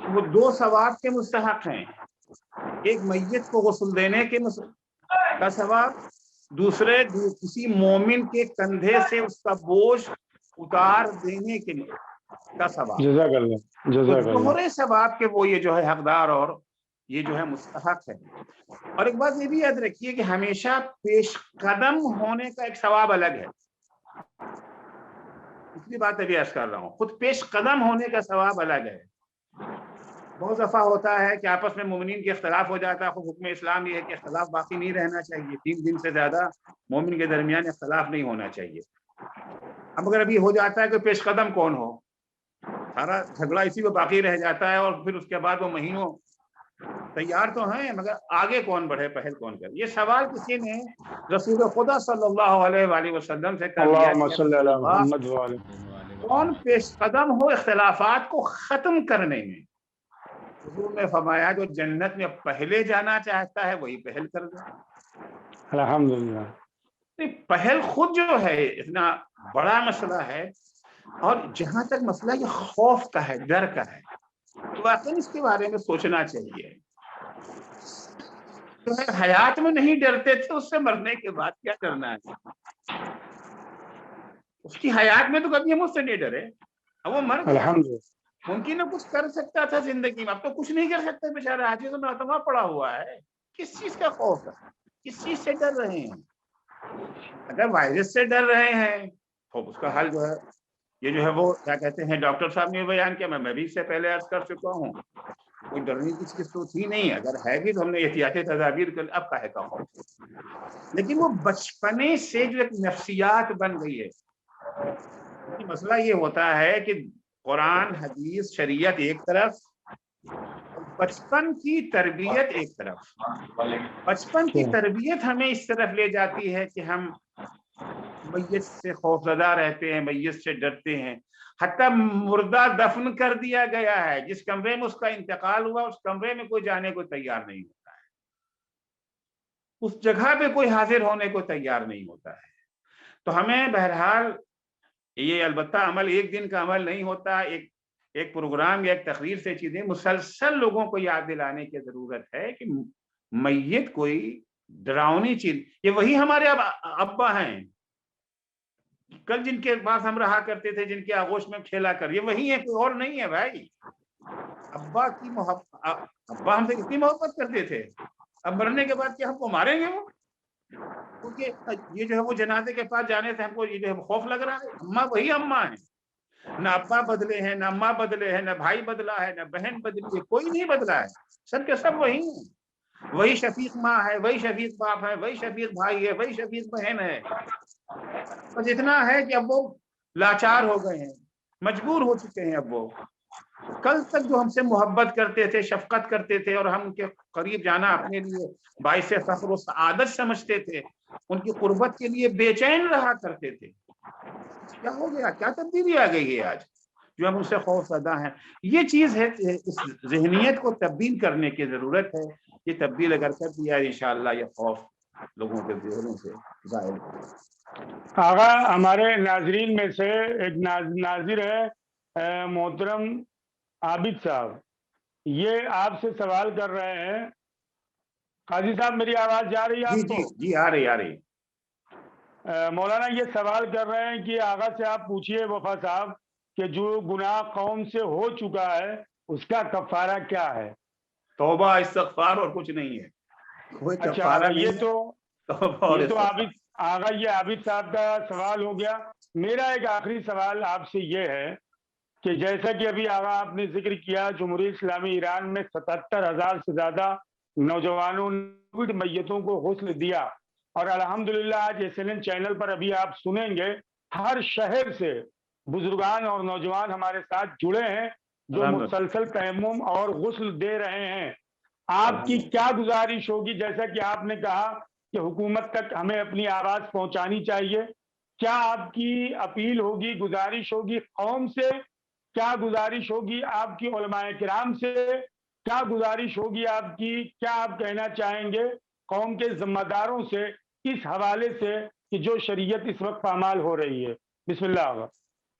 वो दो सवाब के मुस्तहक हैं। एक मैयत को गुस्ल देने के का सवाब, दूसरे किसी मोमिन के कंधे से उसका बोझ उतार देने के का सवाब। जज़ाकल्लाह, तो जज़ाकल्लाह। दोहरे सवाब के वो ये जो है हकदार और ये जो है मुस्तहक है। और एक बात ये भी याद रखिए कि हमेशा पेश कदम होने का एक सवाब अलग है। इसलिए बात अभी अर्ज कर रहा हूँ, खुद पेश कदम होने का सवाब अलग है। بہت دفعہ ہوتا ہے کہ آپس میں مومنین کے اختلاف ہو جاتا ہے. خود حکم اسلام یہ ہے کہ اختلاف باقی نہیں رہنا چاہیے, 3 دن سے زیادہ مومن کے درمیان اختلاف نہیں ہونا چاہیے. اب اگر ابھی ہو جاتا ہے کہ پیش قدم کون ہو, سارا جھگڑا اسی میں باقی رہ جاتا ہے, اور پھر اس کے بعد وہ مہینوں تیار تو ہیں مگر آگے کون بڑھے, پہل کون کرے. یہ سوال کسی نے رسول خدا صلی اللہ علیہ وآلہ وسلم سے کر دیا اللہم کہ صلی رسول علی اللہ محمد وعلی. کون پیش قدم ہو اختلافات کو ختم کرنے میں. حضور نے فرمایا جو جنت میں پہلے جانا چاہتا ہے وہی پہل کر دے. الحمدللہ. پہل خود جو ہے اتنا بڑا مسئلہ ہے, اور جہاں تک مسئلہ یہ خوف کا ہے, ڈر کا ہے, تو واقعی اس کے بارے میں سوچنا چاہیے. جو ہے حیات میں نہیں ڈرتے تھے, اس سے مرنے کے بعد کیا کرنا ہے. اس کی حیات میں تو کبھی ہم اس سے نہیں ڈرے, اب وہ مر گیا, الحمدللہ. ممکن ہے کچھ کر سکتا تھا زندگی میں, اب تو کچھ نہیں کر سکتا بیچارہ, عاجز میں اتما پڑا ہوا ہے. کس چیز کا خوف ہے, کس چیز سے ڈر رہے ہیں؟ اگر وائرس سے ڈر رہے ہیں تو اس کا حل جو ہے یہ جو ہے وہ کیا کہتے ہیں, ڈاکٹر صاحب نے بیان کیا, میں بھی اس سے پہلے عرض کر چکا ہوں, کوئی ڈرنے کی چیز تو تھی نہیں. اگر ہے بھی تو ہم نے احتیاطی تدابیر کر, اب کہے کا خوف. لیکن وہ بچپنے سے جو ایک نفسیات بن گئی ہے. مسئلہ یہ ہوتا ہے کہ قرآن, حدیث, شریعت ایک طرف, بچپن کی تربیت ایک طرف. بچپن کی تربیت ہمیں اس طرف لے جاتی ہے کہ ہم میت سے خوفزدہ رہتے ہیں, میت سے ڈرتے ہیں. حتیٰ مردہ دفن کر دیا گیا ہے, جس کمرے میں اس کا انتقال ہوا اس کمرے میں کوئی جانے کو تیار نہیں ہوتا ہے, اس جگہ پہ کوئی حاضر ہونے کو تیار نہیں ہوتا ہے. تو ہمیں بہرحال یہ البتہ عمل ایک دن کا عمل نہیں ہوتا, ایک پروگرام یا ایک تقریر سے چیزیں مسلسل لوگوں کو یاد دلانے کی ضرورت ہے کہ میت کوئی ڈراؤنی چیز. یہ وہی ہمارے ابا ہیں, کل جن کے پاس ہم رہا کرتے تھے, جن کے آغوش میں کھیلا کر, یہ وہی ہے, کوئی اور نہیں ہے بھائی. ابا کی محبت, ابا ہم سے کتنی محبت کرتے تھے, اب مرنے کے بعد کیا ہم کو ماریں گے وہ؟ کیونکہ یہ جو ہے وہ جنازے کے پاس جانے سے ہم کو یہ جو ہے خوف لگ رہا ہے. اماں وہی اماں ہیں, نہ ابا بدلے ہیں, نہ اماں بدلے ہیں, نہ بھائی بدلا ہے, نہ بہن بدلی ہے, کوئی نہیں بدلا ہے, سب کے سب وہی ہیں. وہی شفیق ماں ہے, وہی شفیق باپ ہے, وہی شفیق بھائی ہے, وہی شفیق بہن ہے. بس اتنا ہے کہ اب وہ لاچار ہو گئے ہیں, مجبور ہو چکے ہیں. اب وہ کل تک جو ہم سے محبت کرتے تھے, شفقت کرتے تھے, اور ہم ان کے قریب جانا اپنے لیے باعث فخر و سعادت سمجھتے تھے, ان کی قربت کے لیے بے چین رہا کرتے تھے, کیا ہو گیا, کیا تبدیلی آ گئی ہے آج جو ہم ان سے خوف زدہ ہیں. یہ چیز ہے, اس ذہنیت کو تبدیل کرنے کی ضرورت ہے. یہ تبدیل اگر کر دیا انشاءاللہ یہ خوف لوگوں کے ذہنوں سے ظاہر ہو. آغا ہمارے ناظرین میں سے ایک ناظر ہے محترم عابد صاحب, یہ آپ سے سوال کر رہے ہیں. قاضی صاحب میری آواز جا رہی ہے آپ کو؟ جی آ رہی. مولانا یہ سوال کر رہے ہیں کہ آغا سے آپ پوچھئے وفا صاحب کہ جو گناہ قوم سے ہو چکا ہے اس کا کفارہ کیا ہے؟ توبہ, استغفار اور کچھ نہیں ہے. کوئی اچھا, یہ تو عابد صاحب کا سوال ہو گیا. میرا ایک آخری سوال آپ سے یہ ہے کہ جیسا کہ ابھی آغا آپ نے ذکر کیا, جمہوریہ اسلامی ایران میں 77,000 سے زیادہ نوجوانوں نے میتوں کو غسل دیا, اور الحمدللہ آج SNN چینل پر ابھی آپ سنیں گے ہر شہر سے بزرگان اور نوجوان ہمارے ساتھ جڑے ہیں جو مسلسل تیمم اور غسل دے رہے ہیں. آپ کی کیا گزارش ہوگی, جیسا کہ آپ نے کہا کہ حکومت تک ہمیں اپنی آواز پہنچانی چاہیے, کیا آپ کی اپیل ہوگی, گزارش ہوگی قوم سے, کیا گزارش ہوگی آپ کی علماء کرام سے, کیا گزارش ہوگی آپ کی, کیا آپ کہنا چاہیں گے قوم کے ذمہ داروں سے اس حوالے سے کہ جو شریعت اس وقت پامال ہو رہی ہے؟ بسم اللہ. آغا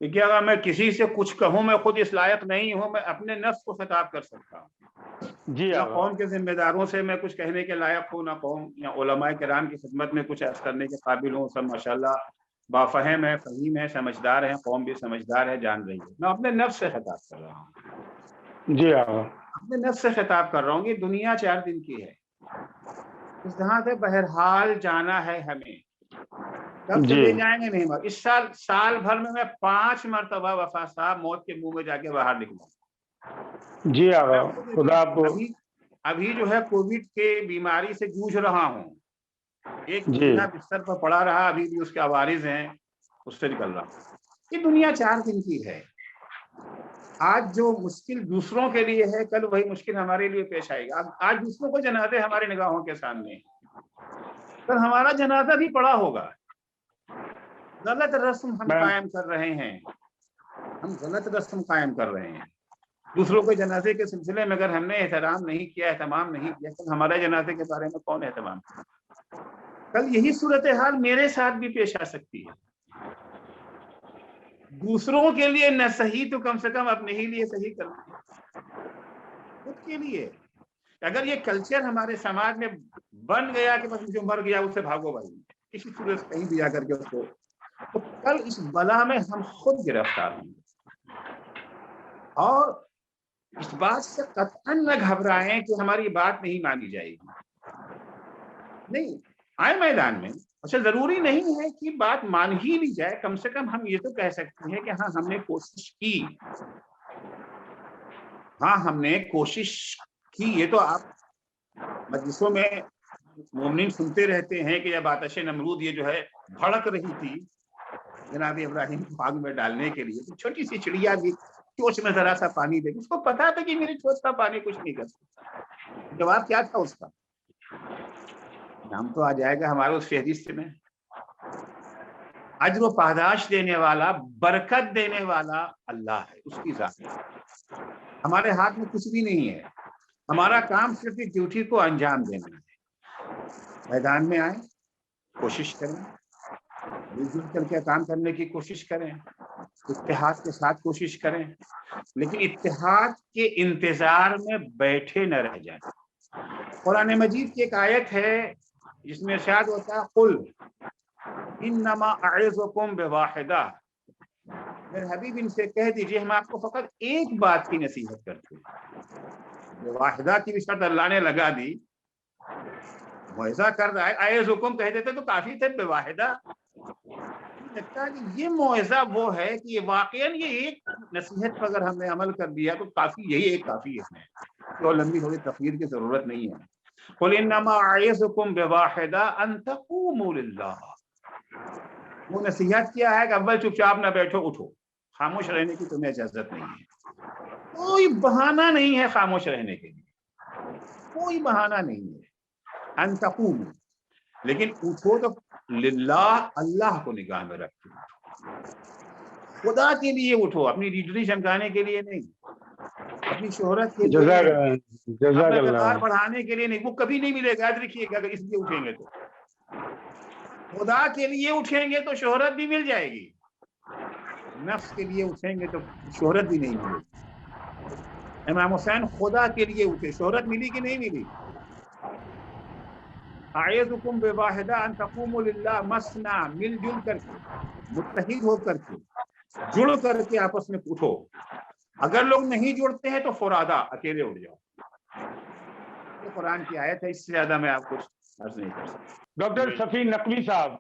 دیکھیے, اگر میں کسی سے کچھ کہوں, میں خود اس لائق نہیں ہوں, میں اپنے نفس کو خطاب کر سکتا ہوں. جی نہ آغا. قوم کے ذمہ داروں سے میں کچھ کہنے کے لائق ہوں, نہ قوم یا علماء کرام کی خدمت میں کچھ عرض کرنے کے قابل ہوں. سب ماشاءاللہ بافہم ہے, فہیم ہے, سمجھدار ہیں, قوم بھی سمجھدار ہے, جان رہی ہے. میں اپنے نفس سے خطاب کر رہا ہوں. جی آغا. اپنے نفس سے خطاب کر رہا ہوں. یہ دنیا 4 دن کی ہے, اس طرح سے بہرحال جانا ہے ہمیں. کب چلے جائیں گے نہیں. اس سال بھر میں 5 مرتبہ وفا صاحب موت کے منہ میں جا کے باہر نکلا. जी आगा, मैं खुद खुदा आपको। अभी अभी जो है कोविड के बीमारी से जूझ रहा हूँ। एक जी महीना बिस्तर पर पड़ा रहा, अभी भी उसके आवारिज हैं, उससे निकल रहा हूँ। ये दुनिया 4 दिन की है। आज जो मुश्किल दूसरों के लिए है, कल वही मुश्किल हमारे लिए पेश आएगा। आज दूसरों को जनाजे हमारे निगाहों के सामने, कल हमारा जनाजा भी पड़ा होगा। गलत रस्म हम मैं कायम कर रहे हैं, हम गलत रस्म कायम कर रहे हैं। दूसरों के जनाजे के सिलसिले में अगर हमने एहतराम नहीं किया, एहतमाम नहीं किया, तो हमारे जनाजे के बारे में कौन एहतमाम करेगा? कल यही सूरत हाल मेरे साथ भी पेश आ सकती है। दूसरों के लिए न सही तो कम से कम अपने ही लिए सही करना, खुद के लिए। अगर ये कल्चर हमारे समाज में बन गया कि बस जो मर गया उससे भागो भाई, किसी सूरत कहीं भी जाकर के उसको, तो कल इस बला में हम खुद गिरफ्तार होंगे। और इस बात से कतई न घबराएं कि हमारी बात नहीं मानी जाएगी। नहीं, आए मैदान में। अच्छा, जरूरी नहीं है कि बात मान ही ली जाए, कम से कम हम ये तो कह सकते हैं कि हाँ, हमने कोशिश की। हाँ, हमने कोशिश की। ये तो आप मजलिसों में मोमिन सुनते रहते हैं कि जब आतिश नमरूद ये जो है भड़क रही थी जनाब इब्राहिम को आग में डालने के लिए, तो छोटी सी चिड़िया भी चोंच में जरा सा पानी दे, उसको पता था कि मेरी चोंच का पानी कुछ नहीं कर सकता। जवाब क्या था उसका? नाम तो आ जाएगा हमारे उस फहरिस्त में। अज्र व पादाश देने वाला, बरकत देने वाला अल्लाह है, उसकी जात है। हमारे हाथ में कुछ भी नहीं है। हमारा काम सिर्फ एक ड्यूटी को अंजाम देना है। मैदान में आए, कोशिश करें, मिलजुल करके काम करने की कोशिश करें, इत्तेहाद के साथ कोशिश करें, लेकिन इत्तेहाद के इंतजार में बैठे न रह जाए। कुरान मजीद की एक आयत है जिसमें इरशाद होता है, कुल इन्नमा अइज़ुकुम बिवाहिदा, मेरे हबीब इनसे कह दीजिए हम आपको फकत एक बात की नसीहत करते हैं। बेवाहिदा की भी शर्त अल्लाह ने लगा दी, मुआवजा कर रहा है। अइज़ुकुम कह देते तो काफी थे, बेवाहिदा लगता है कि ये मुआवजा वो है कि ये वाकईन ये एक नसीहत पर अगर हमने अमल कर दिया तो काफी, यही एक काफी है, तो लंबी थोड़ी तफसीर की जरूरत नहीं है। कुल इन्नमा अइज़ुकुम बिवाहिदा अन तक़ूमू लिल्लाह, वो नसीहत क्या है कि अव्वल चुपचाप ना बैठो, उठो। खामोश रहने की तुम्हें इजाजत नहीं है। कोई बहाना नहीं है खामोश रहने के लिए, कोई बहाना नहीं है। अन तक़ूमू, लेकिन उठो तो लिल्लाह, अल्लाह को निगाह में रखो, खुदा के लिए उठो, अपनी लीडरी चमकाने के लिए नहीं, अपनी शोहरत के लिए नहीं, अपना किरदार बढ़ाने के लिए नहीं। वो कभी नहीं मिलेगा, याद रखिएगा। अगर इसलिए उठेंगे तो खुदा के लिए उठेंगे तो शोहरत भी मिल जाएगी, नफ्स के लिए उठेंगे तो शोहरत भी नहीं मिलेगी। इमाम हुसैन खुदा के लिए उठे, शोहरत मिली कि नहीं मिली? अइज़ुकुम बिवाहिदा अन तक़ूमू लिल्लाह मसना, मिलजुल करके, मुत्तहिद होकर के, जुड़ करके आपस में उठो। अगर लोग नहीं जुड़ते हैं तो फुरादा, अकेले उठ जाओ। ये कुरान की आयत है, इससे ज्यादा मैं आपको अर्ज नहीं कर सकता। डॉक्टर शफी नकवी साहब,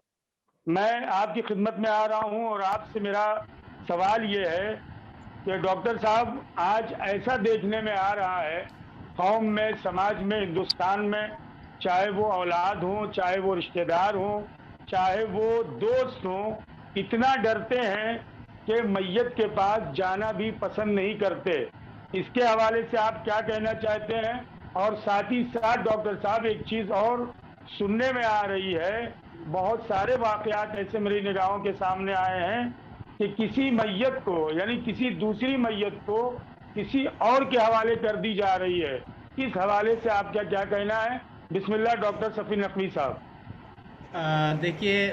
मैं आपकी खिदमत में आ रहा हूं और आपसे मेरा सवाल ये है कि डॉक्टर साहब, आज ऐसा देखने में आ रहा है कौम में, समाज में, हिंदुस्तान में, चाहे वो औलाद हो, चाहे वो रिश्तेदार हो, चाहे वो दोस्त हो, इतना डरते हैं कि मैयत के पास जाना भी पसंद नहीं करते। इसके हवाले से आप क्या कहना चाहते हैं? और साथ ही साथ डॉक्टर साहब, एक चीज़ और सुनने में आ रही है, बहुत सारे वाकयात ऐसे मेरी निगाहों के सामने आए हैं कि किसी मैयत को, यानी किसी दूसरी मैयत को किसी और के हवाले कर दी जा रही है। इस हवाले से आपका क्या कहना है? बिस्मिल्लाह डॉक्टर शफी नकवी साहब। देखिए,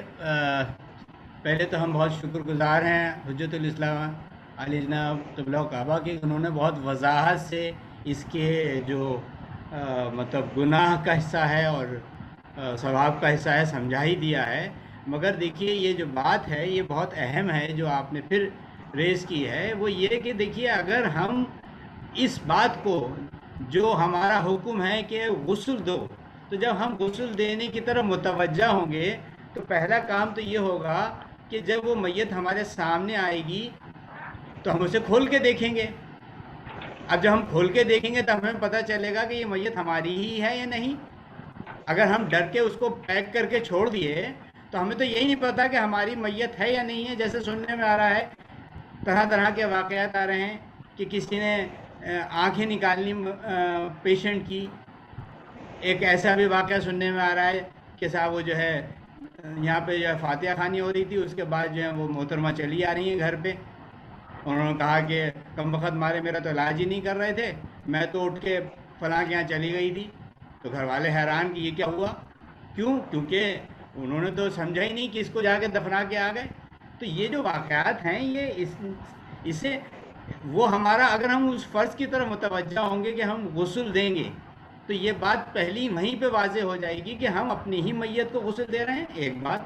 पहले तो हम बहुत शुक्रगुजार हैं हुज्जतुल इस्लाम अली जनाब क़िबला काबा के, उन्होंने बहुत वजाहत से इसके जो मतलब गुनाह का हिस्सा है और सवाब का हिस्सा है समझा ही दिया है। मगर देखिए, ये जो बात है ये बहुत अहम है जो आपने फिर रेज़ की है, वो ये कि देखिए, अगर हम इस बात को, जो हमारा हुक्म है कि गुस्ल दो, तो जब हम गुस्ल देने की तरफ मुतवज्जा होंगे तो पहला काम तो ये होगा कि जब वो मैयत हमारे सामने आएगी तो हम उसे खोल के देखेंगे। اب جب ہم کھول کے دیکھیں گے تو ہمیں پتہ چلے گا کہ یہ میت ہماری ہی ہے یا نہیں. اگر ہم ڈر کے اس کو پیک کر کے چھوڑ دیے تو ہمیں تو یہی نہیں پتا کہ ہماری میت ہے یا نہیں ہے. جیسے سننے میں آ رہا ہے طرح طرح کے واقعات آ رہے ہیں کہ کسی نے آنکھیں نکالنی پیشنٹ کی. ایک ایسا بھی واقعہ سننے میں آ رہا ہے کہ صاحب وہ جو ہے یہاں پہ جو ہے فاتحہ خوانی ہو رہی تھی, اس کے بعد جو ہے وہ محترمہ چلی آ رہی ہیں گھر پہ. انہوں نے کہا کہ کم وقت مارے میرا تو علاج ہی نہیں کر رہے تھے, میں تو اٹھ کے فلاں کے یہاں چلی گئی تھی. تو گھر والے حیران کہ یہ کیا ہوا, کیوں؟ کیونکہ انہوں نے تو سمجھا ہی نہیں کہ اس کو جا کے دفنا کے آ گئے. تو یہ جو واقعات ہیں یہ اسے وہ ہمارا, اگر ہم اس فرض کی طرف متوجہ ہوں گے کہ ہم غسل دیں گے تو یہ بات پہلی وہیں پہ واضح ہو جائے گی کہ ہم اپنی ہی میت کو غسل دے رہے ہیں. ایک بات.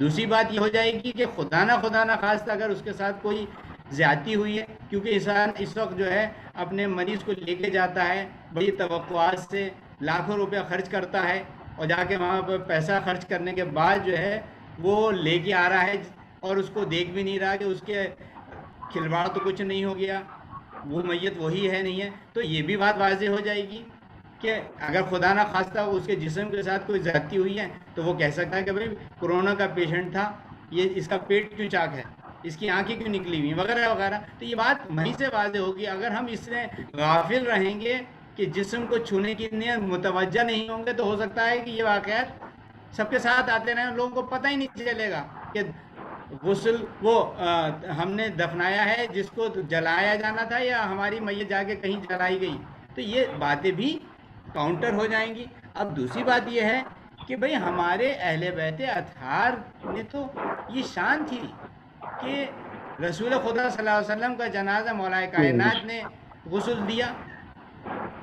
دوسری بات یہ ہو جائے گی کہ خدا نہ خواستہ اگر اس کے ساتھ کوئی زیادتی ہوئی ہے, کیونکہ انسان اس وقت جو ہے اپنے مریض کو لے کے جاتا ہے بڑی توقعات سے, لاکھوں روپیہ خرچ کرتا ہے, اور جا کے وہاں پہ پیسہ خرچ کرنے کے بعد جو ہے وہ لے کے آ رہا ہے اور اس کو دیکھ بھی نہیں رہا کہ اس کے کھلواڑ تو کچھ نہیں ہو گیا, وہ میت وہی ہے نہیں ہے. تو یہ بھی بات واضح ہو جائے گی کہ اگر خدا نہ خواستہ اس کے جسم کے ساتھ کوئی زیادتی ہوئی ہے تو وہ کہہ سکتا ہے کہ بھائی کورونا کا پیشنٹ تھا, یہ اس کا پیٹ کیوں چاک ہے, اس کی آنکھیں کیوں نکلی ہوئی وغیرہ وغیرہ. تو یہ بات وہیں سے واضح ہوگی. اگر ہم اس سے غافل رہیں گے کہ جسم کو چھونے کی متوجہ نہیں ہوں گے تو ہو سکتا ہے کہ یہ واقعات سب کے ساتھ آتے رہیں, لوگوں کو پتہ ہی نہیں چلے گا کہ غسل وہ ہم نے دفنایا ہے جس کو جلایا جانا تھا یا ہماری میت جا کے کہیں جلائی گئی. تو یہ باتیں بھی کاؤنٹر ہو جائیں گی. اب دوسری بات یہ ہے کہ بھئی ہمارے اہل بیت اطہار نے تو یہ شان تھی کہ رسول خدا صلی اللہ علیہ وسلم کا جنازہ مولا کائنات نے غسل دیا,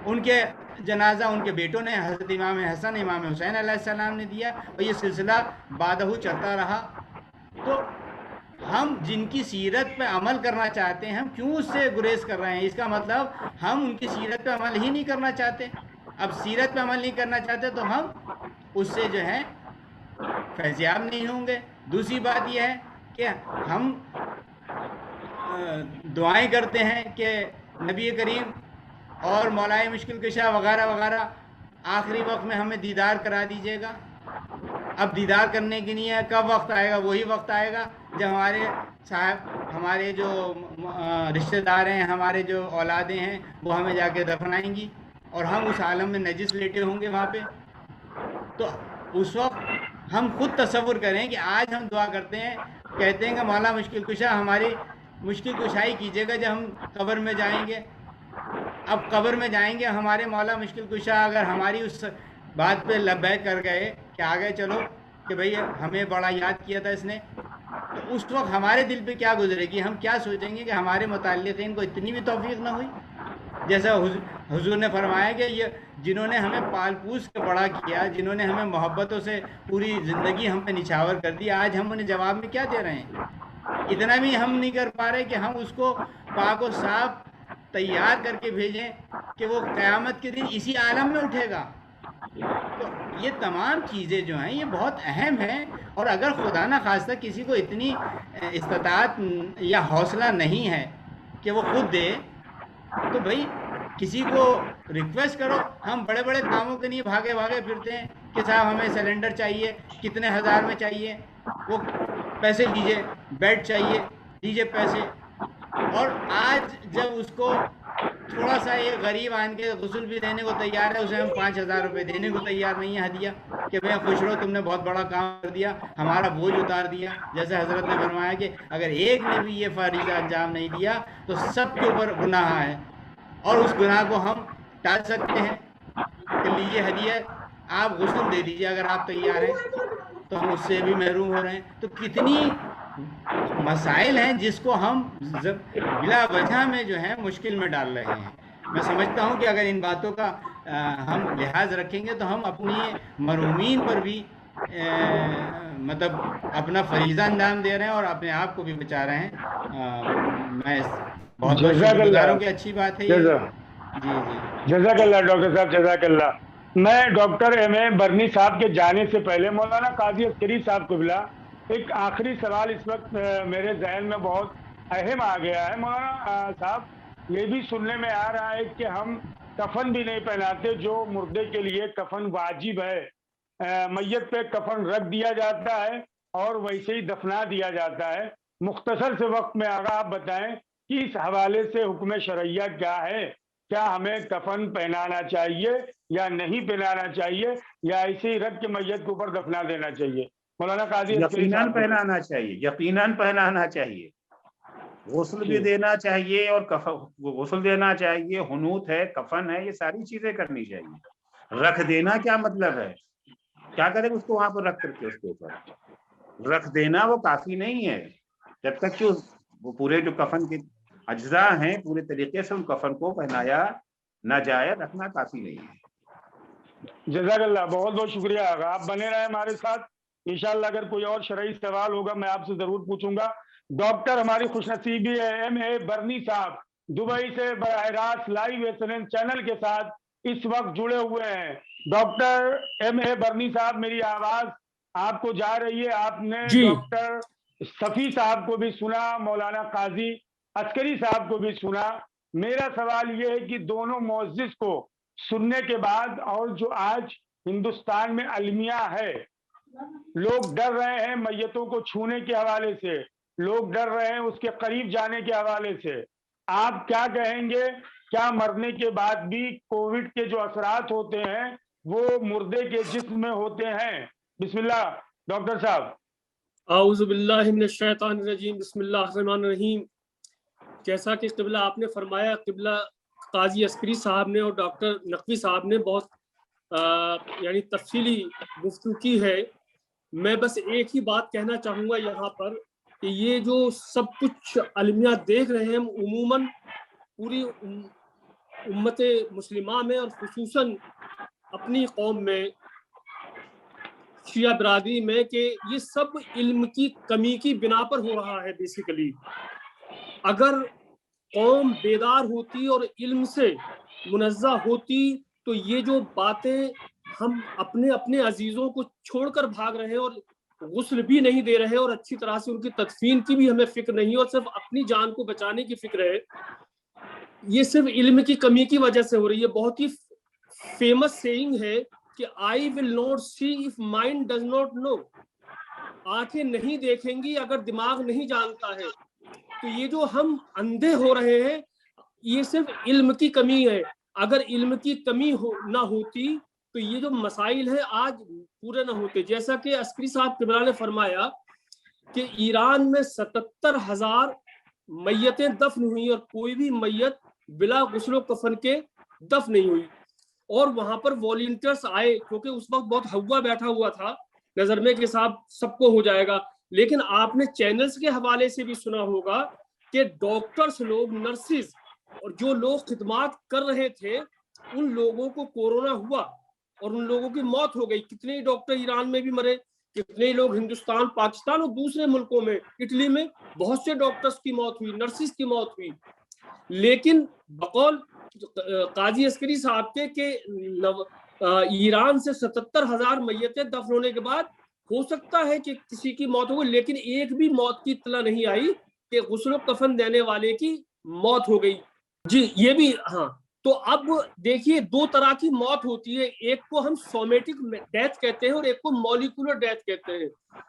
ان کے جنازہ ان کے بیٹوں نے حضرت امام حسن امام حسین علیہ السلام نے دیا, اور یہ سلسلہ بعدہ چلتا رہا. تو ہم جن کی سیرت پہ عمل کرنا چاہتے ہیں ہم کیوں اس سے گریز کر رہے ہیں؟ اس کا مطلب ہم ان کی سیرت پہ عمل ہی نہیں کرنا چاہتے. اب سیرت پہ عمل نہیں کرنا چاہتے تو ہم اس سے جو ہے فیضیاب نہیں ہوں گے. دوسری بات یہ ہے کہ ہم دعائیں کرتے ہیں کہ نبی کریم اور مولا مشکل کشا وغیرہ وغیرہ آخری وقت میں ہمیں دیدار کرا دیجیے گا. اب دیدار کرنے کی نہیں ہے, کب وقت آئے گا؟ وہی وقت آئے گا جب ہمارے صاحب, ہمارے جو رشتہ دار ہیں, ہمارے جو اولادیں ہیں وہ ہمیں جا کے دفنائیں گی اور ہم اس عالم میں نجس لیٹے ہوں گے وہاں پہ. تو اس وقت ہم خود تصور کریں کہ آج ہم دعا کرتے ہیں, کہتے ہیں کہ مولا مشکل کشا ہماری مشکل کشائی کیجیے گا جب ہم قبر میں جائیں گے. اب قبر میں جائیں گے ہمارے مولا مشکل کشا اگر ہماری اس بات پہ لبیک کر گئے کہ آ گئے چلو کہ بھئی ہمیں بڑا یاد کیا تھا اس نے, تو اس وقت ہمارے دل پہ کیا گزرے گی؟ ہم کیا سوچیں گے کہ ہمارے متعلقین کو اتنی بھی توفیق نہ ہوئی. جیسا حضور نے فرمایا کہ یہ جنہوں نے ہمیں پال پوس کے بڑا کیا, جنہوں نے ہمیں محبتوں سے پوری زندگی ہم پہ نچھاور کر دی, آج ہم انہیں جواب میں کیا دے رہے ہیں؟ اتنا بھی ہم نہیں کر پا رہے کہ ہم اس کو پاک و صاف تیار کر کے بھیجیں کہ وہ قیامت کے دن اسی عالم میں اٹھے گا. تو یہ تمام چیزیں جو ہیں یہ بہت اہم ہیں, اور اگر خدا نہ خواستہ کسی کو اتنی استطاعت یا حوصلہ نہیں ہے کہ وہ خود دے تو بھائی کسی کو ریکویسٹ کرو. ہم بڑے بڑے کاموں کے لیے بھاگے پھرتے ہیں کہ صاحب ہمیں سلنڈر چاہیے, کتنے ہزار میں چاہیے, وہ پیسے دیجئے, بیڈ چاہیے دیجئے پیسے, اور آج جب اس کو تھوڑا سا ایک غریب آن کے غسل بھی دینے کو تیار ہے, اسے ہم 5,000 روپے دینے کو تیار نہیں ہے ہدیہ کہ بھئی خوش رہو تم نے بہت بڑا کام کر دیا, ہمارا بوجھ اتار دیا. جیسے حضرت نے فرمایا کہ اگر ایک نے بھی یہ فریضہ انجام نہیں دیا تو سب کے اوپر گناہ ہے, اور اس گناہ کو ہم ٹال سکتے ہیں کہ لیجیے ہدیہ, آپ غسل دے دیجیے اگر آپ تیار ہیں. تو ہم اس سے بھی محروم ہو رہے ہیں. تو کتنی مسائل ہیں جس کو ہم بلا وجہ میں جو ہے مشکل میں ڈال رہے ہیں. میں سمجھتا ہوں کہ اگر ان باتوں کا ہم لحاظ رکھیں گے تو ہم اپنی مرحومین پر بھی مطلب اپنا فریضہ انجام دے رہے ہیں اور اپنے آپ کو بھی بچا رہے ہیں. میں بہت شکر گزار ہوں کہ اچھی بات ہے یہ. جی جزاک اللہ ڈاکٹر صاحب, جزاک اللہ. میں ڈاکٹر ایم اے برنی صاحب کے جانے سے پہلے مولانا قاضی عسکری صاحب کو بلا ایک آخری سوال اس وقت میرے ذہن میں بہت اہم آ گیا ہے. مولانا صاحب یہ بھی سننے میں آ رہا ہے کہ ہم کفن بھی نہیں پہناتے، جو مردے کے لیے کفن واجب ہے، میت پہ کفن رکھ دیا جاتا ہے اور ویسے ہی دفنا دیا جاتا ہے۔ مختصر سے وقت میں آگاہ آپ بتائیں کہ اس حوالے سے حکم شرعیہ کیا ہے؟ کیا ہمیں کفن پہنانا چاہیے یا نہیں پہنانا چاہیے، یا ایسے ہی رکھ کے میت کے اوپر دفنا دینا چاہیے؟ مولانا قاضی عسکری یقیناً صاحب پہنانا چاہیے، یقیناً پہنانا چاہیے، غسل بھی دینا چاہیے اور غسل دینا چاہیے، حنوط ہے، کفن ہے، یہ ساری چیزیں کرنی چاہیے۔ رکھ دینا کیا مطلب ہے؟ کیا کریں اس کو وہاں پر رکھ کر کے، اس کے اوپر رکھ دینا وہ کافی نہیں ہے، جب تک کہ وہ پورے جو کفن کے اجزاء ہیں پورے طریقے سے ان کفن کو پہنایا نہ جائے، رکھنا کافی نہیں ہے۔ جزاک اللہ، بہت بہت شکریہ آقا، آپ بنے رہے ہمارے ساتھ۔ انشاءاللہ اگر کوئی اور شرعی سوال ہوگا میں آپ سے ضرور پوچھوں گا۔ ڈاکٹر ہماری خوش نصیبی ہے ایم اے برنی صاحب دبئی سے براہ راست لائیو SNN چینل کے ساتھ اس وقت جڑے ہوئے ہیں۔ ڈاکٹر ایم اے برنی صاحب، میری آواز آپ کو جا رہی ہے؟ آپ نے ڈاکٹر صفی صاحب کو بھی سنا، مولانا قاضی عسکری صاحب کو بھی سنا۔ میرا سوال یہ ہے کہ دونوں معزز کو سننے کے بعد، اور جو آج ہندوستان میں المیہ ہے، لوگ ڈر رہے ہیں میتوں کو چھونے کے حوالے سے، لوگ ڈر رہے ہیں اس کے قریب جانے کے حوالے سے، آپ کیا کہیں گے؟ کیا مرنے کے بعد بھی کووڈ کے جو اثرات ہوتے ہیں وہ مردے کے جسم میں ہوتے ہیں؟ بسم اللہ ڈاکٹر صاحب۔ اعوذ باللہ من الشیطان الرجیم، بسم اللہ الرحمن الرحیم۔ جیسا کہ قبلہ آپ نے فرمایا، قبلہ قاضی عسکری صاحب نے اور ڈاکٹر نقوی صاحب نے بہت یعنی تفصیلی گفتگو کی ہے۔ میں بس ایک ہی بات کہنا چاہوں گا یہاں پر کہ یہ جو سب کچھ المیہ دیکھ رہے ہیں عموماً پوری امت مسلمہ میں اور خصوصاً اپنی قوم میں، شیعہ برادری میں، کہ یہ سب علم کی کمی کی بنا پر ہو رہا ہے۔ بیسیکلی اگر قوم بیدار ہوتی اور علم سے منزہ ہوتی تو یہ جو باتیں ہم اپنے اپنے عزیزوں کو چھوڑ کر بھاگ رہے ہیں اور غسل بھی نہیں دے رہے اور اچھی طرح سے ان کی تدفین کی بھی ہمیں فکر نہیں اور صرف اپنی جان کو بچانے کی فکر ہے، یہ صرف علم کی کمی کی وجہ سے ہو رہی ہے۔ بہت ہی فیمس سیئنگ ہے کہ I will not see if mind does not know۔ آنکھیں نہیں دیکھیں گی اگر دماغ نہیں جانتا ہے۔ تو یہ جو ہم اندھے ہو رہے ہیں یہ صرف علم کی کمی ہے۔ اگر علم کی کمی نہ ہوتی تو یہ جو مسائل ہیں آج پورے نہ ہوتے۔ جیسا کہ عسکری صاحب قبلہ نے فرمایا کہ ایران میں 77,000 میتیں دفن ہوئی اور کوئی بھی میت بلا غسل و کفن کے دفن نہیں ہوئی، اور وہاں پر والنٹیئرس آئے کیونکہ اس وقت بہت ہوا بیٹھا ہوا تھا نظر میں کہ صاحب سب کو ہو جائے گا۔ لیکن آپ نے چینلز کے حوالے سے بھی سنا ہوگا کہ ڈاکٹرز لوگ، نرسز اور جو لوگ خدمات کر رہے تھے ان لوگوں کو کورونا ہوا اور ان لوگوں کی موت ہو گئی۔ کتنے ڈاکٹر ایران میں بھی مرے، کتنے لوگ ہندوستان، پاکستان اور دوسرے ملکوں میں، اٹلی میں بہت سے ڈاکٹرز کی موت ہوئی، نرسز کی موت ہوئی۔ لیکن بقول قاضی عسکری صاحب کے کہ ایران سے 77,000 میتیں دفن ہونے کے بعد ہو سکتا ہے کہ کسی کی موت ہو گئی، لیکن ایک بھی موت کی اطلاع نہیں آئی کہ غسل و کفن دینے والے کی موت ہو گئی۔ جی یہ بھی ہاں۔ تو اب دیکھیے دو طرح کی موت ہوتی ہے، ایک کو ہم سومیٹک ڈیتھ کہتے ہیں اور ایک کو مولیکولر ڈیتھ کہتے ہیں۔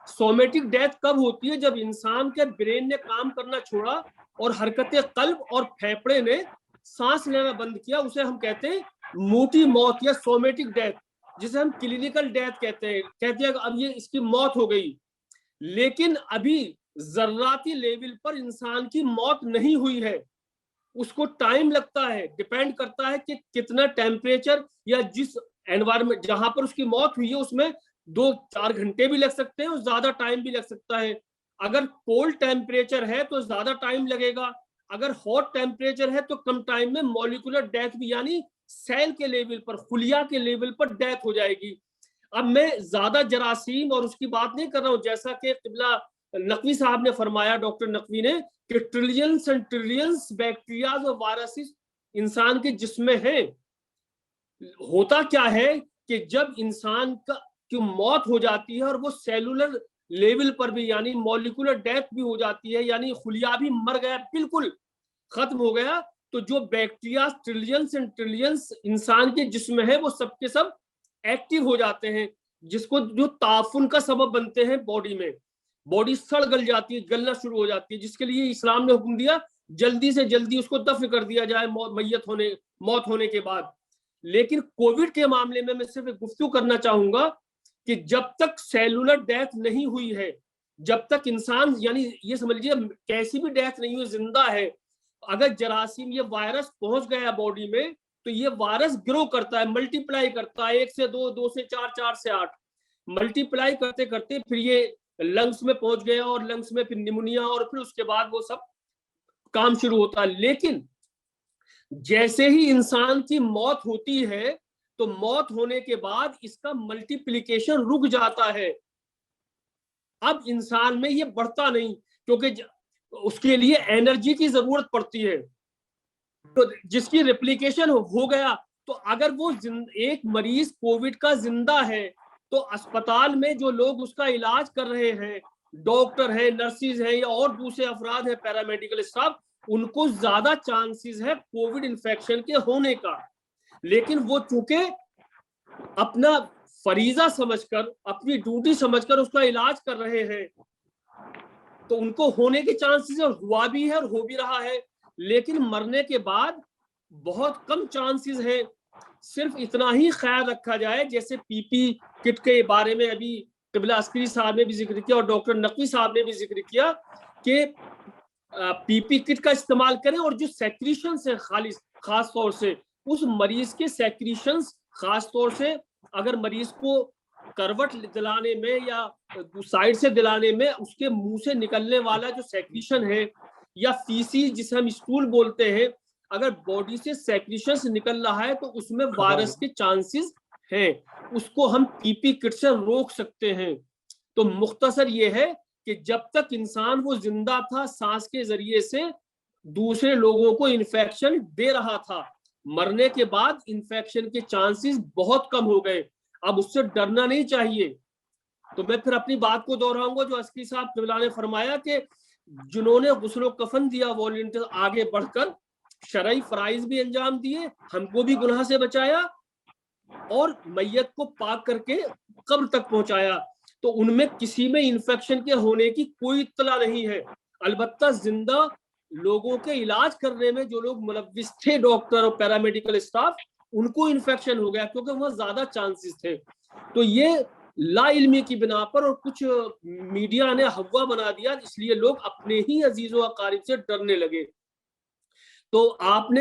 سومیٹک ڈیتھ کب ہوتی ہے؟ جب انسان کے برین نے کام کرنا چھوڑا اور حرکت قلب اور پھیپڑے نے سانس لینا بند کیا، اسے ہم کہتے ہیں موٹی موت یا سومیٹک ڈیتھ، جسے ہم کلینکل ڈیتھ کہتے ہیں کہ اب یہ اس کی موت ہو گئی۔ لیکن ابھی ذراتی لیول پر انسان کی موت نہیں ہوئی ہے، اس کو ٹائم لگتا ہے، ڈیپینڈ کرتا ہے کہ کتنا ٹیمپریچر یا جس انوائرمنٹ جہاں پر اس کی موت ہوئی ہے اس میں 2-4 گھنٹے بھی لگ سکتے ہیں اور زیادہ ٹائم بھی لگ سکتا ہے۔ اگر کولڈ ٹیمپریچر ہے تو زیادہ ٹائم لگے گا، اگر ہاٹ ٹیمپریچر ہے تو کم ٹائم میں مولیکولر ڈیتھ بھی یعنی سیل کے لیول پر، خلیہ کے لیول پر ڈیتھ ہو جائے گی۔ اب میں زیادہ جراثیم اور اس کی بات نہیں کر رہا ہوں، جیسا کہ قبلہ نقوی صاحب نے فرمایا، ڈاکٹر نقوی نے، کہ ٹریلینز اینڈ ٹریلینز بیکٹیریاز اور وائرسز انسان کے جسم میں ہیں۔ ہوتا کیا ہے کہ جب انسان کی موت ہو جاتی ہے اور وہ سیلولر لیول پر بھی یعنی مولیکولر ڈیتھ بھی ہو جاتی ہے، یعنی خلیہ بھی مر گیا، بالکل ختم ہو گیا، تو جو بیکٹیریا ٹریلینس اینڈ ٹریلینس انسان کے جسم ہے وہ سب کے سب ایکٹیو ہو جاتے ہیں، جس کو جو تعفن کا سبب بنتے ہیں باڈی میں، باڈی سڑ گل جاتی ہے، گلنا شروع ہو جاتی ہے، جس کے لیے اسلام نے حکم دیا جلدی سے جلدی اس کو دفن کر دیا جائے موت ہونے کے بعد۔ لیکن کووڈ کے معاملے میں صرف ایک گفتگو کرنا چاہوں گا کہ جب تک سیلولر ڈیتھ نہیں ہوئی ہے، جب تک انسان یعنی یہ سمجھ لیجیے کیسی بھی ڈیتھ نہیں ہوئی، زندہ ہے، اگر جراثیم یہ وائرس پہنچ گیا باڈی میں تو یہ وائرس گرو کرتا ہے، ملٹی پلائی کرتا ہے، 1 سے 2، 2 سے 4، 4 سے 8 ملٹی پلائی کرتے کرتے پھر یہ لنگس میں پہنچ گیا اور لنگس میں پھر نیمونیا اور پھر اس کے بعد وہ سب کام شروع ہوتا ہے۔ لیکن جیسے ہی انسان کی موت ہوتی ہے تو موت ہونے کے بعد اس کا ملٹیپلیکیشن رک جاتا ہے، اب انسان میں یہ بڑھتا نہیں، کیونکہ اس کے لیے انرجی کی ضرورت پڑتی ہے، تو جس کی ریپلیکیشن ہو گیا تو اگر وہ ایک مریض کووڈ کا زندہ ہے تو اسپتال میں جو لوگ اس کا علاج کر رہے ہیں، ڈاکٹر ہیں، نرسز ہیں یا اور دوسرے افراد ہیں، پیرامیڈیکل اسٹاف، ان کو زیادہ چانسز ہے کووڈ انفیکشن کے ہونے کا۔ لیکن وہ چونکہ اپنا فریضہ سمجھ کر، اپنی ڈیوٹی سمجھ کر اس کا علاج کر رہے ہیں تو ان کو ہونے کے چانسز ہوا بھی ہے اور ہو بھی رہا ہے، لیکن مرنے کے بعد بہت کم چانسز ہیں۔ صرف اتنا ہی خیال رکھا جائے، جیسے پی پی کٹ کے بارے میں ابھی قبلہ عسکری صاحب نے بھی ذکر کیا اور ڈاکٹر نقوی صاحب نے بھی ذکر کیا کہ پی پی کٹ کا استعمال کریں، اور جو سیکریشنز ہیں خاص طور سے اس مریض کے سیکریشنز، خاص طور سے اگر مریض کو کروٹ دلانے میں یا سائڈ سے دلانے میں اس کے منہ سے نکلنے والا جو سیکریشن ہے یا فیسی جسے ہم اسٹول بولتے ہیں، اگر باڈی سے سیکریشنز نکل رہا ہے تو اس میں وائرس کے چانسز ہیں، اس کو ہم پی پی کٹ سے روک سکتے ہیں۔ تو مختصر یہ ہے کہ جب تک انسان وہ زندہ تھا، سانس کے ذریعے سے دوسرے لوگوں کو انفیکشن دے رہا تھا، مرنے کے بعد انفیکشن کے چانسز بہت کم ہو گئے، اب اس سے ڈرنا نہیں چاہیے۔ تو میں پھر اپنی بات کو دہراؤں گا جو عسکری صاحب قبلہ نے فرمایا کہ جنہوں نے غسل و کفن دیا والنٹیئر آگے بڑھ کر شرعی فرائض بھی انجام دیے، ہم کو بھی گناہ سے بچایا اور میت کو پاک کر کے قبر تک پہنچایا، تو ان میں کسی میں انفیکشن کے ہونے کی کوئی اطلاع نہیں ہے۔ البتہ زندہ لوگوں کے علاج کرنے میں جو لوگ ملوث تھے، ڈاکٹر اور پیرامیڈیکل اسٹاف، ان کو انفیکشن ہو گیا کیونکہ وہاں زیادہ چانسز تھے۔ تو یہ لا علمی کی بنا پر اور کچھ میڈیا نے ہوا بنا دیا، اس لیے لوگ اپنے ہی عزیز و اقارب سے ڈرنے لگے۔ تو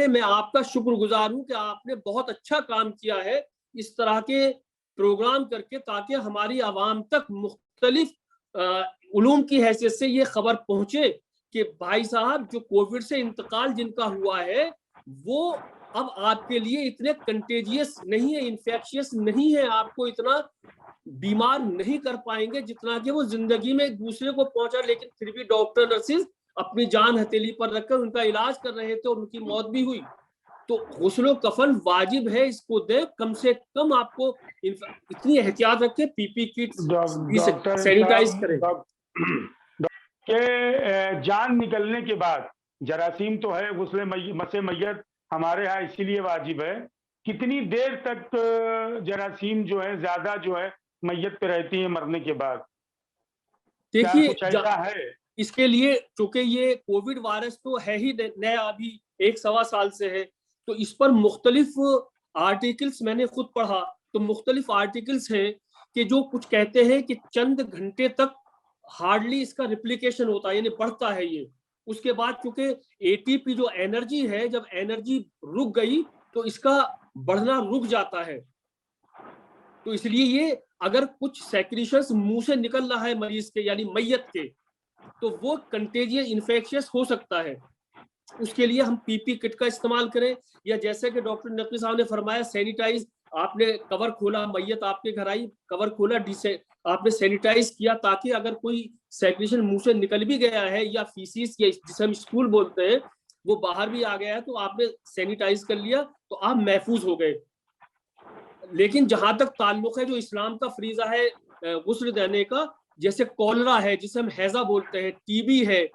میں آپ کا شکر گزار ہوں کہ آپ نے بہت اچھا کام کیا ہے اس طرح کے پروگرام کر کے، تاکہ ہماری عوام تک مختلف علوم کی حیثیت سے یہ خبر پہنچے کہ بھائی صاحب جو کووڈ سے انتقال جن کا ہوا ہے وہ اب آپ کے لیے اتنے کنٹیجیس نہیں ہے، انفیکشیس نہیں ہے، آپ کو اتنا بیمار نہیں کر پائیں گے جتنا کہ وہ زندگی میں ایک دوسرے کو پہنچا، لیکن پھر بھی ڈاکٹر نرسز اپنی جان ہتھیلی پر رکھ کر ان کا علاج کر رہے تھے اور ان کی موت بھی ہوئی۔ تو غسل و کفن واجب ہے، اس کو دے، کم سے کم آپ کو اتنی احتیاط رکھے، پی پی کٹ سینیٹائز کریں۔ کہ جان نکلنے کے بعد جراثیم تو ہے، غسل مس میت ہمارے ہاں اسی لیے واجب ہے، کتنی دیر تک جراثیم جو ہے زیادہ جو ہے میت پہ رہتی ہیں مرنے کے بعد؟ دیکھیے کچھ ایسا ہے اس کے لیے، چونکہ یہ کووڈ وائرس تو ہے ہی نیا، ابھی 1-1.25 سال سے ہے، تو اس پر مختلف آرٹیکلز میں نے خود پڑھا، تو مختلف آرٹیکلز ہیں کہ جو کچھ کہتے ہیں کہ چند گھنٹے تک ہارڈلی اس کا ریپلیکیشن ہوتا ہے، یعنی بڑھتا ہے یہ، اس کے بعد چونکہ اے ٹی پی جو انرجی ہے، جب انرجی رک گئی تو اس کا بڑھنا رک جاتا ہے۔ تو اس لیے یہ اگر کچھ سیکریشنز منہ سے نکل رہا ہے مریض کے یعنی میت کے، تو وہ کنٹیجیس انفیکشس ہو سکتا ہے، اس کے لیے ہم پی پی کٹ کا استعمال کریں، یا جیسے کہ ڈاکٹر نقوی صاحب نے فرمایا سینیٹائز، آپ نے کور کھولا، میت آپ کے گھر آئی، کور کھولا، آپ نے سینیٹائز کیا، تاکہ اگر کوئی سیکریشن منہ سے نکل بھی گیا ہے یا فیسیس یا جسے ہم اسٹول بولتے ہیں وہ باہر بھی آ گیا ہے تو آپ نے سینیٹائز کر لیا تو آپ محفوظ ہو گئے۔ لیکن جہاں تک تعلق ہے جو اسلام کا فریضہ ہے غسل دینے کا، جیسے کولرا ہے جسے ہم ہیضہ بولتے ہیں، ٹی بی ہے،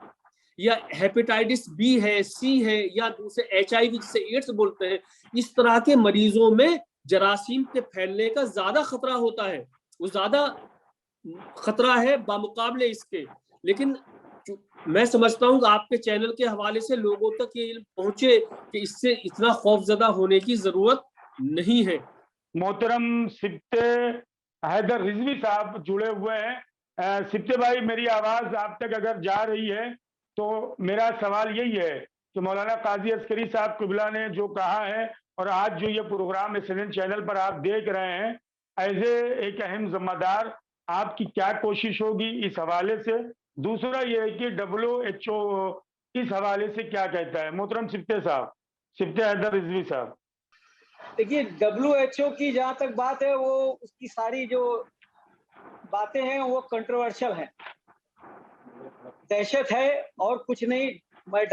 या हेपेटाइटिस बी है, सी है, या दूसरे HIV जिसे एड्स बोलते हैं, इस तरह के मरीजों में जरासीम के फैलने का ज्यादा खतरा होता है, वो ज्यादा खतरा है बामुकाबले इसके। लेकिन मैं समझता हूँ कि आपके चैनल के हवाले से लोगों तक ये इल्म पहुंचे कि इससे इतना खौफजदा होने की जरूरत नहीं है। मोहतरम सिप्ते हैदर रिजवी साहब जुड़े हुए हैं। सिप्ते भाई, मेरी आवाज आप तक अगर जा रही है तो मेरा सवाल यही है कि मौलाना काजी अस्करी साहब क़िबला ने जो कहा है और आज जो ये प्रोग्राम SNN चैनल पर आप देख रहे हैं, एज एक अहम जिम्मेदार आपकी क्या कोशिश होगी इस हवाले से? दूसरा ये है कि WHO इस हवाले से क्या कहता है? मोहतरम सिप्ते साहब, सिप्ते हैदर रिजवी साहब। देखिए, WHO की जहाँ तक बात है, वो उसकी सारी जो बातें हैं वो कंट्रोवर्शियल हैं, दहशत है और कुछ नहीं। मैं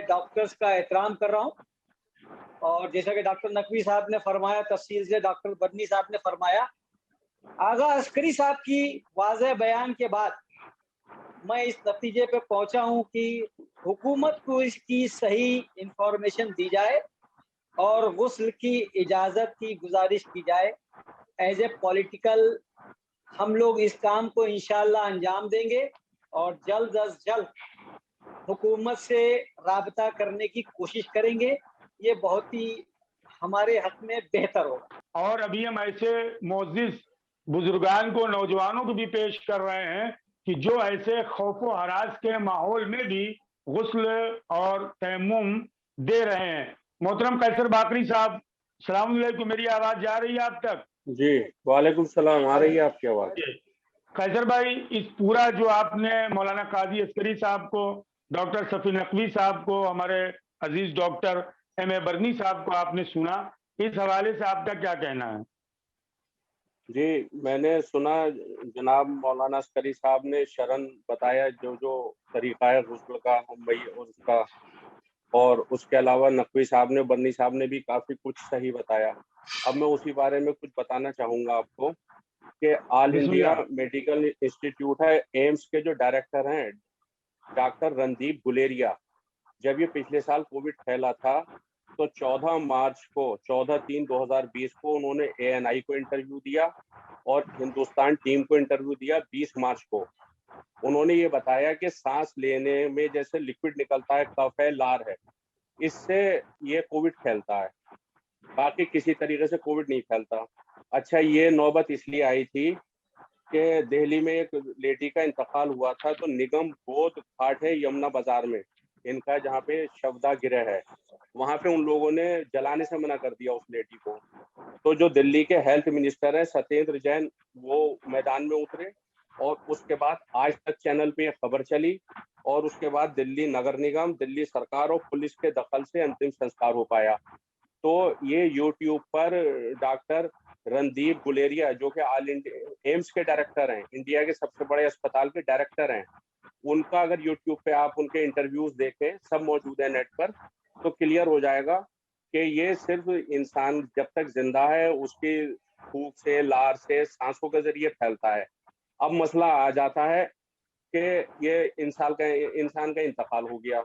डॉक्टर्स का एहतराम कर रहा हूँ, और जैसा कि डॉक्टर नकवी साहब ने फरमाया, तफसील से डॉक्टर बदनी साहब ने फरमाया, आगा अस्करी साहब की वाज़ेह बयान के बाद मैं इस नतीजे पे पहुंचा हूं कि हुकूमत को इसकी सही इंफॉर्मेशन दी जाए और गुस्ल की इजाज़त की गुजारिश की जाए। एज ए पॉलिटिकल हम लोग इस काम को इंशाअल्लाह अंजाम देंगे और जल्द अज जल्द हुकूमत से राबता करने की कोशिश करेंगे। ये बहुत ही हमारे हक में बेहतर होगा। और अभी हम ऐसे मोअज़्ज़िज़ बुजुर्गान को, नौजवानों को भी पेश कर रहे हैं कि जो ऐसे खौफो हरास के माहौल में भी गुस्ल और तयम्मुम दे रहे हैं। मोहतरम कैसर बाकरी साहब, सलाम अलैकुम, मेरी आवाज जा रही है आप तक? जी, वालेकुम सलाम, आ रही है आपकी आवाज। कैसर भाई, इस पूरा जो आपने मौलाना काजी अस्करी साहब को, डॉक्टर सफी नकवी साहब को, हमारे अजीज डॉक्टर MA बरनी साहब को आपने सुना, इस हवाले से आपका क्या कहना है? जी, मैंने सुना जनाब मौलाना अस्करी साहब ने शरन बताया जो तरीका है गुस्ल का और उसका, और उसके अलावा नकवी साहब ने, बरनी साहब ने भी काफ़ी कुछ सही बताया। अब मैं उसी बारे में कुछ बताना चाहूँगा आपको कि ऑल इंडिया मेडिकल इंस्टीट्यूट है, एम्स के जो डायरेक्टर हैं डॉक्टर रणदीप गुलेरिया, जब ये पिछले साल कोविड फैला था तो 14/3/2020 को उन्होंने ANI को इंटरव्यू दिया और हिंदुस्तान टीम को इंटरव्यू दिया 20 मार्च को। उन्होंने ये बताया कि सांस लेने में जैसे लिक्विड निकलता है, कफ है, लार है, इससे ये कोविड फैलता है, बाकी किसी तरीके से कोविड नहीं फैलता। अच्छा, ये नौबत इसलिए आई थी कि दिल्ली में एक लेडी का इंतकाल हुआ था, तो निगम बोध घाट है यमुना बाजार में इनका, जहाँ पे शवदा गिरह है, वहां पे उन लोगों ने जलाने से मना कर दिया उस लेडी को। तो जो दिल्ली के हेल्थ मिनिस्टर है सत्येंद्र जैन, वो मैदान में उतरे और उसके बाद आज तक चैनल पे खबर चली, और उसके बाद दिल्ली नगर निगम, दिल्ली सरकार और पुलिस के दखल से अंतिम संस्कार हो पाया। तो ये यूट्यूब पर डॉक्टर रणदीप गुलेरिया, जो कि ऑल इंडिया एम्स के डायरेक्टर हैं, इंडिया के सबसे बड़े अस्पताल के डायरेक्टर हैं, उनका अगर यूट्यूब पे आप उनके इंटरव्यूज देखें, सब मौजूद है नेट पर, तो क्लियर हो जाएगा कि ये सिर्फ इंसान जब तक जिंदा है उसकी फूंक से, लार से, सांसों के जरिए फैलता है। अब मसला आ जाता है कि ये इंसान का इंतकाल हो गया,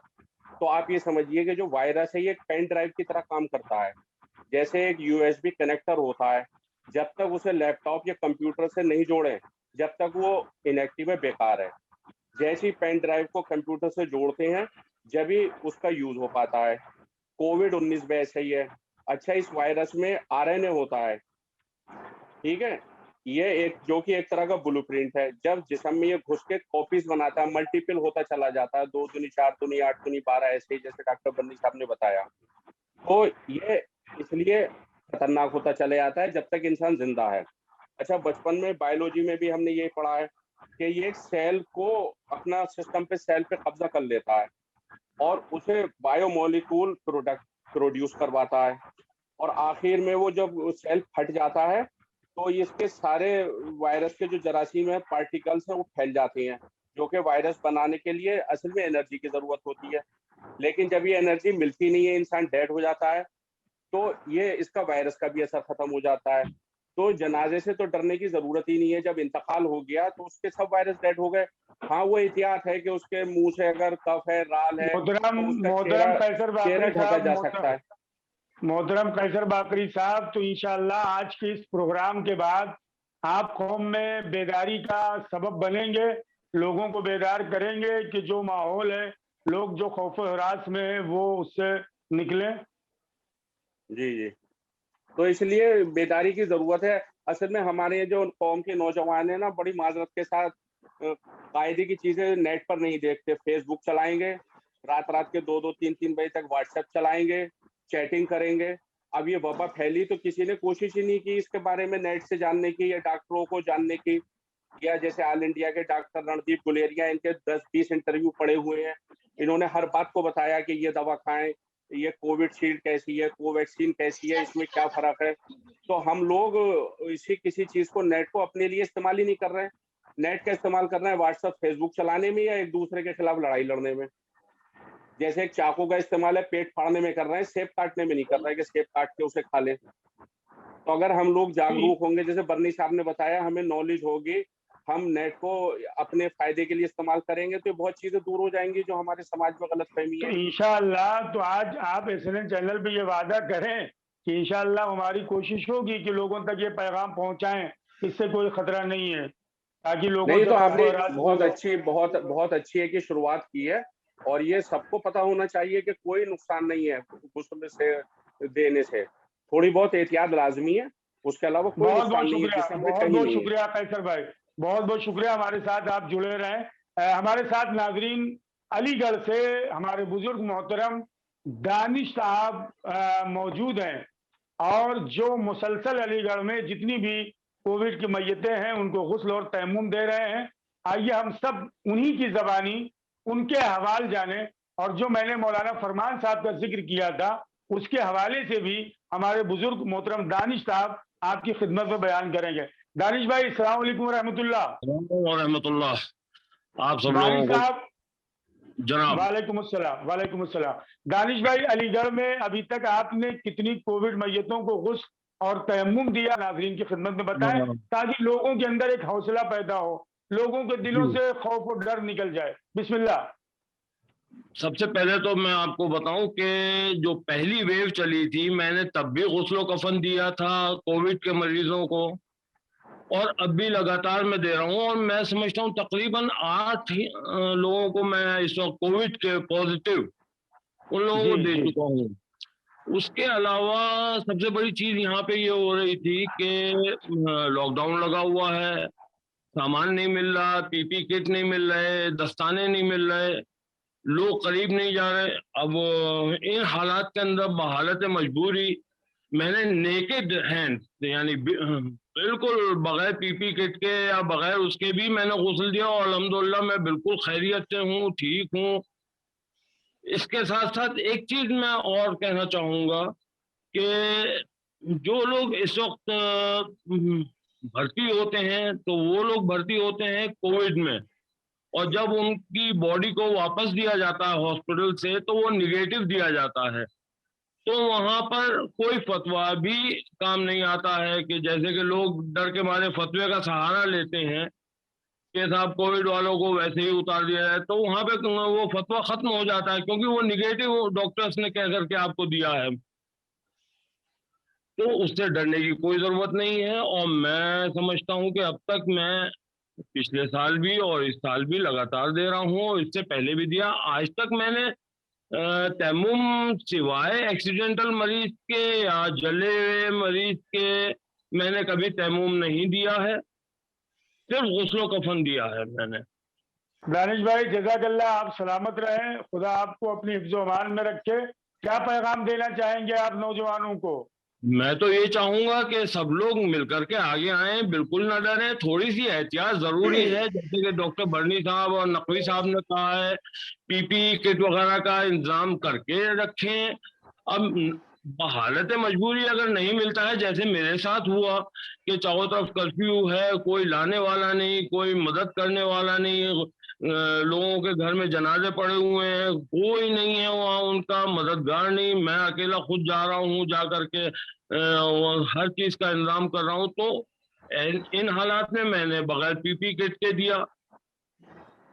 तो आप ये समझिए कि जो वायरस है ये एक पेन ड्राइव की तरह काम करता है। जैसे एक USB कनेक्टर होता है, जब तक उसे लैपटॉप या कंप्यूटर से नहीं जोड़ें, जब तक वो इनएक्टिव है, बेकार है। जैसे ही पेन ड्राइव को कंप्यूटर से जोड़ते हैं, जब ही उसका यूज हो पाता है। कोविड-19 भी ऐसा ही है। अच्छा, इस वायरस में RNA होता है, ठीक है, ये एक जो कि एक तरह का ब्लूप्रिंट है। जब जिस्म में ये घुस के कॉपीज बनाता है, मल्टीपल होता चला जाता है, 2 दूनी 4 दूनी 8 दूनी 12, ऐसे ही जैसे डॉक्टर बन्नी साहब ने बताया। तो ये इसलिए खतरनाक होता चले जाता है जब तक इंसान जिंदा है। अच्छा, बचपन में बायोलॉजी में भी हमने ये पढ़ा है कि ये एक सेल को अपना सिस्टम पे, सेल पे कब्जा कर लेता है और उसे बायोमोलिक्यूल प्रोडक्ट प्रोड्यूस करवाता है, और आखिर में वो जब सेल फट जाता है तो इसके सारे वायरस के जो जरासीम है, पार्टिकल्स हैं, वो फैल जाते हैं, जो कि वायरस बनाने के लिए असल में एनर्जी की जरूरत होती है। लेकिन जब ये एनर्जी मिलती नहीं है, इंसान डेड हो जाता है, तो ये इसका वायरस का भी असर खत्म हो जाता है। तो तो जनाजे से तो डरने की जरूरत ही नहीं है। जब इंतकाल हो गया तो उसके सब वायरस डेड हो गए। हाँ, वो एहतियात है कि उसके मुंह से अगर कफ है, राल है, मोहतरम तो उसका मोहतरम कैसर चेहरा बाकरी ढका साहब, जा सकता है। मोहतरम कैसर बाकरी साहब, तो इंशाअल्लाह आज के इस प्रोग्राम के बाद आप कौम में बेदारी का सबब बनेंगे, लोगों को बेदार करेंगे कि जो माहौल है, लोग जो खौफ व हरास में है वो उससे निकलें। जी जी, तो इसलिए बेदारी की जरूरत है। असल में हमारे जो कौम के नौजवान है ना, बड़ी माजरत के साथ कायदे की चीजें नेट पर नहीं देखते। फेसबुक चलाएंगे, रात रात के 2-2, 3-3 बजे तक व्हाट्सएप चलाएंगे, चैटिंग करेंगे। अब ये वबा फैली तो किसी ने कोशिश ही नहीं की इसके बारे में नेट से जानने की या डॉक्टरों को जानने की, या जैसे ऑल इंडिया के डॉक्टर रणदीप गुलेरिया, इनके 10-20 इंटरव्यू पड़े हुए हैं। इन्होंने हर बात को बताया कि ये दवा खाएं, ये कोविड शील्ड कैसी है, कोवैक्सीन कैसी है, इसमें क्या फर्क है। तो हम लोग इसी किसी चीज को, नेट को अपने लिए इस्तेमाल ही नहीं कर रहे हैं। नेट का इस्तेमाल कर रहे हैं व्हाट्सएप फेसबुक चलाने में या एक दूसरे के खिलाफ लड़ाई लड़ने में। जैसे एक चाकू का इस्तेमाल है पेट फाड़ने में कर रहे हैं, सेब काटने में नहीं कर रहे हैं कि सेब काट के उसे खा ले। तो अगर हम लोग जागरूक होंगे, जैसे बर्नी साहब ने बताया, हमें नॉलेज होगी, हम नेट को अपने फायदे के लिए इस्तेमाल करेंगे तो बहुत चीजें दूर हो जाएंगी जो हमारे समाज में गलतफहमी है। तो इंशाअल्लाह, तो आज आप एसएनएन चैनल पे ये वादा करें कि इंशाअल्लाह हमारी कोशिश होगी कि लोगों तक ये पैगाम पहुंचाएं, इससे कोई खतरा नहीं है, ताकि लोगों नहीं, से तो आपने बहुत बहुत अच्छी है कि शुरुआत की है, और ये सबको पता होना चाहिए कि कोई नुकसान नहीं है गुस्ल से देने से। थोड़ी बहुत एहतियात लाजमी है, उसके अलावा कोई बहुत नुकसान नहीं है, शुक्रिया, जिससे हमें बहुत कहीं बहुत नहीं है। शुक्रिया कैसर भाई, बहुत बहुत शुक्रिया, हमारे साथ आप जुड़े रहें। हमारे साथ नाजरीन अलीगढ़ से हमारे बुजुर्ग मोहतरम दानिश साहब मौजूद हैं, और जो मुसलसल अलीगढ़ में जितनी भी कोविड की मैयतें हैं उनको गुस्ल और तयम्मुम दे रहे हैं। आइए हम सब उन्हीं की जबानी उनके हवाल जाने, और जो मैंने मौलाना फरमान साहब का जिक्र किया था उसके हवाले से भी हमारे बुजुर्ग मोहतरम दानिश साहब आपकी खिदमत में बयान करेंगे। दानिश भाई, अस्सलाम वालेकुम रहमतुल्लाह। आप सब लोगों दानिश को साहब। जनाब। वालेकुम अस्सलाम, वालेकुम अस्सलाम। दानिश भाई, अलीगढ़ में अभी तक आपने कितनी कोविड मैयतों को गुस्ल और तयम्मुम दिया, नाज़रीन की खिदमत में बताएं, ताकि लोगों के अंदर एक हौसला पैदा हो, लोगों के दिलों से खौफ और डर निकल जाए। बिस्मिल्लाह। सबसे पहले तो मैं आपको बताऊं कि जो पहली वेव चली थी, मैंने तब भी गुस्लो कफन दिया था कोविड के मरीजों को, और अब भी लगातार मैं दे रहा हूं। और मैं समझता हूं तकरीबन 8 लोगों को मैं इस वक्त कोविड के पॉजिटिव उन लोगों को दे चुका हूं। उसके अलावा सबसे बड़ी चीज यहाँ पे ये हो रही थी कि लॉकडाउन लगा हुआ है, सामान नहीं मिल रहा, पीपी किट नहीं मिल रहे, दस्ताने नहीं मिल रहे, लोग करीब नहीं जा रहे। अब इन हालात के अंदर बहालत मजबूरी मैंने नेकेड हैंड, यानी बिल्कुल बगैर पीपी किट के या बगैर उसके भी मैंने गुस्ल दिया, और अल्हम्दुलिल्लाह मैं बिल्कुल खैरियत से हूँ, ठीक हूँ। इसके साथ साथ एक चीज मैं और कहना चाहूँगा कि जो लोग इस वक्त भर्ती होते हैं, तो वो लोग भर्ती होते हैं कोविड में, और जब उनकी बॉडी को वापस दिया जाता है हॉस्पिटल से तो वो निगेटिव दिया जाता है। तो वहां पर कोई फतवा भी काम नहीं आता है, कि जैसे कि लोग डर के मारे फतवे का सहारा लेते हैं कि साहब कोविड वालों को वैसे ही उतार दिया जाए, तो वहां पे वो फतवा खत्म हो जाता है, क्योंकि वो निगेटिव डॉक्टर्स ने कह करके आपको दिया है। तो उससे डरने की कोई जरूरत नहीं है। और मैं समझता हूं कि अब तक मैं पिछले साल भी और इस साल भी लगातार दे रहा हूँ, इससे पहले भी दिया। आज तक मैंने तयम्मुम सिवाय एक्सीडेंटल मरीज के या जले हुए मरीज के मैंने कभी तयम्मुम नहीं दिया है, सिर्फ गुस्लो कफन दिया है मैंने। दानिश भाई, जज़ाकल्लाह, आप सलामत रहें, खुदा आपको अपनी हिफ्ज़ो अमान में रखे। क्या पैगाम देना चाहेंगे आप नौजवानों को? मैं तो ये चाहूंगा कि सब लोग मिलकर के आगे आए, बिल्कुल ना डरें, थोड़ी सी एहतियात जरूरी है, जैसे कि डॉक्टर बर्नी साहब और नकवी साहब ने कहा है, पीपी किट वगैरह का इंतजाम करके रखें। अब हालत मजबूरी अगर नहीं मिलता है, जैसे मेरे साथ हुआ कि चारों तरफ कर्फ्यू है, कोई लाने वाला नहीं, कोई मदद करने वाला नहीं, लोगों के घर में जनाजे पड़े हुए हैं, कोई नहीं है वहाँ उनका मददगार नहीं, मैं अकेला खुद जा रहा हूँ, जा करके हर चीज का इंतजाम कर रहा हूँ। तो इन हालात में मैंने बगैर पीपी किट के दिया,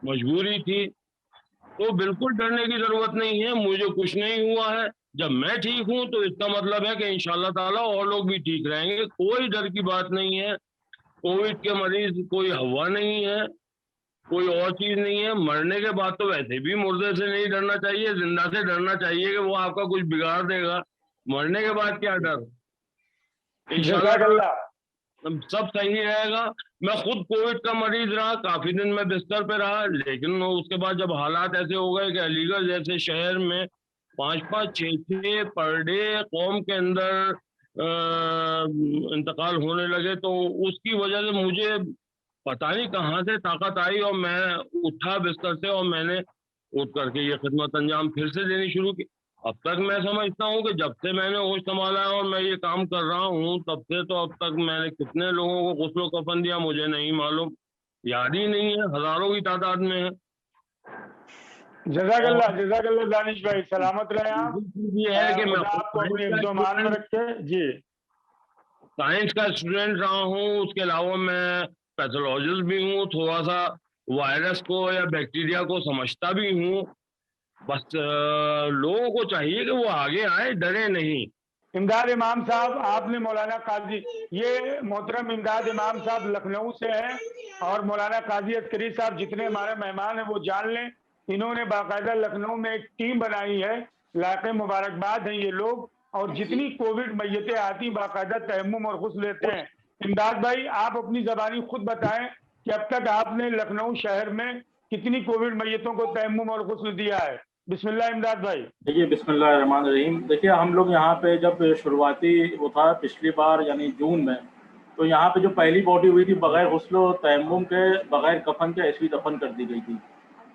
मजबूरी थी। तो बिल्कुल डरने की जरूरत नहीं है, मुझे कुछ नहीं हुआ है। जब मैं ठीक हूं तो इसका मतलब है कि इंशाल्लाह ताला और लोग भी ठीक रहेंगे, कोई डर की बात नहीं है। कोविड के मरीज कोई हवा नहीं है, कोई और चीज नहीं है। मरने के बाद तो वैसे भी मुर्दे से नहीं डरना चाहिए, जिंदा से डरना चाहिए कि वो आपका कुछ बिगाड़ देगा। मरने के बाद क्या डर, इंशाल्लाह जज़ाकल्लाह। सब सही रहेगा। मैं खुद कोविड का मरीज रहा, काफी दिन मैं बिस्तर पे रहा, लेकिन उसके बाद जब हालात ऐसे हो गए कि अलीगढ़ जैसे शहर में 5-5, 6-6 पर डे कौम के अंदर इंतकाल होने लगे, तो उसकी वजह से मुझे पता नहीं कहाँ से ताकत आई और मैं उठा बिस्तर से और मैंने उठ करके ये खिदमत अंजाम फिर से देनी शुरू की। अब तक मैं समझता हूँ कि जब से मैंने होश संभाला है और मैं ये काम कर रहा हूँ, तब से तो अब तक मैंने कितने लोगों को गुस्लो कफन दिया मुझे नहीं मालूम, याद ही नहीं है, हजारों की तादाद में है। जज़ाकल्लाह, जज़ाकल्लाह दानिश भाई, सलामत रहे आप। ये है कि मैं खुदा आपको अपने हिफ्ज़-ओ-मान में रखे। जी, साइंस का स्टूडेंट रहा हूँ, उसके अलावा मैं पैथोलॉजिस्ट भी हूँ, थोड़ा सा वायरस को या बैक्टीरिया को समझता भी हूँ। बस लोगों को चाहिए कि वो आगे आए, डरे नहीं। इमदाद इमाम साहब, आपने मौलाना काजी, ये मोहतरम इमदाद इमाम साहब लखनऊ से हैं और मौलाना काजी अस्करी साहब जितने हमारे मेहमान हैं वो जान लें, इन्होंने बाकायदा लखनऊ में एक टीम बनाई है, लाके मुबारकबाद हैं ये लोग, और जितनी कोविड मैयतें आती बाकायदा तयम्मुम और गुस्ल लेते हैं। इमदाद भाई, आप अपनी ज़बानी खुद बताएं कि अब तक आपने लखनऊ शहर में कितनी कोविड मैयतों को तयम्मुम और गुस्ल दिया है। बिस्मिल्लाह इमदाद भाई। देखिए, बिस्मिल्लाहिर्रहमानिर्रहीम। देखिए, हम लोग यहाँ पे जब शुरुआती वो था पिछली बार यानी जून में, तो यहाँ पे जो पहली बॉडी हुई थी बगैर गुस्ल तयम्मुम के, बगैर कफन के ऐसी दफन कर दी गई थी।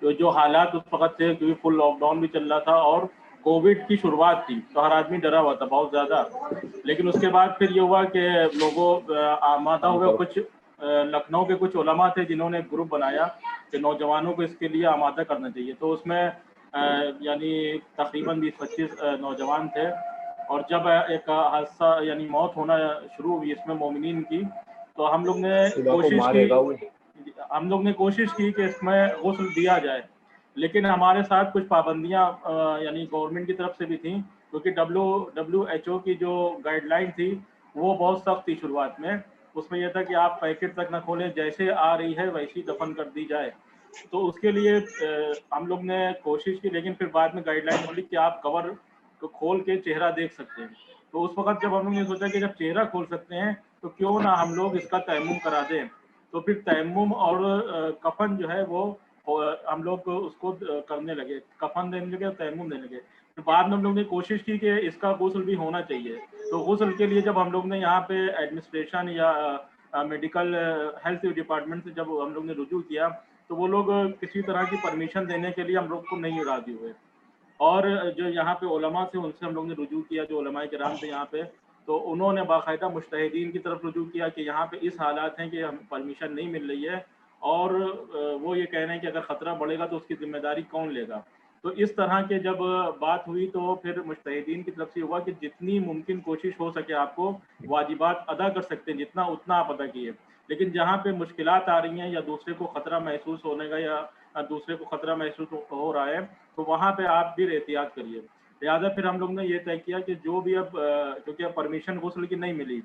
तो जो हालात उस वक्त थे, क्योंकि फुल लॉकडाउन भी चल रहा था और कोविड की शुरुआत थी, तो हर आदमी डरा हुआ था बहुत ज़्यादा। लेकिन उसके बाद फिर ये हुआ कि लोगों आमादा हुए। कुछ लखनऊ के कुछ उलमा थे जिन्होंने एक ग्रुप बनाया कि नौजवानों को इसके लिए आमादा करना चाहिए। तो उसमें यानी तकरीबन 20-25 नौजवान थे, और जब एक हादसा यानी मौत होना शुरू हुई इसमें मोमिनीन की, तो हम लोग ने कोशिश की कि इसमें गुस्ल दिया जाए। लेकिन हमारे साथ कुछ पाबंदियां यानी गवर्नमेंट की तरफ से भी थी, क्योंकि WHO की जो गाइडलाइन थी वो बहुत सख्त थी शुरुआत में। उसमें यह था कि आप पैकेट तक न खोलें, जैसे आ रही है वैसी दफन कर दी जाए। तो उसके लिए हम लोग ने कोशिश की, लेकिन फिर बाद में गाइडलाइन बोली कि आप कवर को खोल के चेहरा देख सकते हैं। तो उस वक्त जब हम लोग ने सोचा कि जब चेहरा खोल सकते हैं तो क्यों ना हम लोग इसका तयम्मुम करा दें। तो फिर तयम्मुम और कफन जो है वो हम लोग उसको करने लगे, कफन देने लगे और तयम्मुम देने लगे। तो बाद में हम लोग ने कोशिश की कि इसका गुस्ल भी होना चाहिए। तो गुस्ल के लिए जब हम लोग ने यहाँ पे एडमिनिस्ट्रेशन या मेडिकल हेल्थ डिपार्टमेंट से जब हम लोग ने रुजू किया, तो वो लोग किसी तरह की परमिशन देने के लिए हम लोग को नहीं राजी हुए। और जो यहाँ पे उलमा से उनसे हम लोग ने रुजू किया, जो उलमाए किराम थे यहाँ पे, तो उन्होंने बाकायदा मुज्तहिदीन की तरफ रुजू किया कि यहाँ पे इस हालात हैं कि हम परमिशन नहीं मिल रही है, और वो ये कह रहे हैं कि अगर ख़तरा बढ़ेगा तो उसकी जिम्मेदारी कौन लेगा। तो इस तरह के जब बात हुई तो फिर मुज्तहिदीन की तरफ से हुआ कि जितनी मुमकिन कोशिश हो सके आपको वाजिबात अदा कर सकते हैं, जितना उतना आप अदा कीजिए। लेकिन जहाँ पे मुश्किलात आ रही हैं या दूसरे को ख़तरा महसूस होने का या दूसरे को ख़तरा महसूस हो रहा है, तो वहाँ पे आप भी एहतियात करिए। लिहाजा फिर हम लोग ने ये तय किया कि जो भी अब क्योंकि अब परमिशन गुस्ल की नहीं मिली,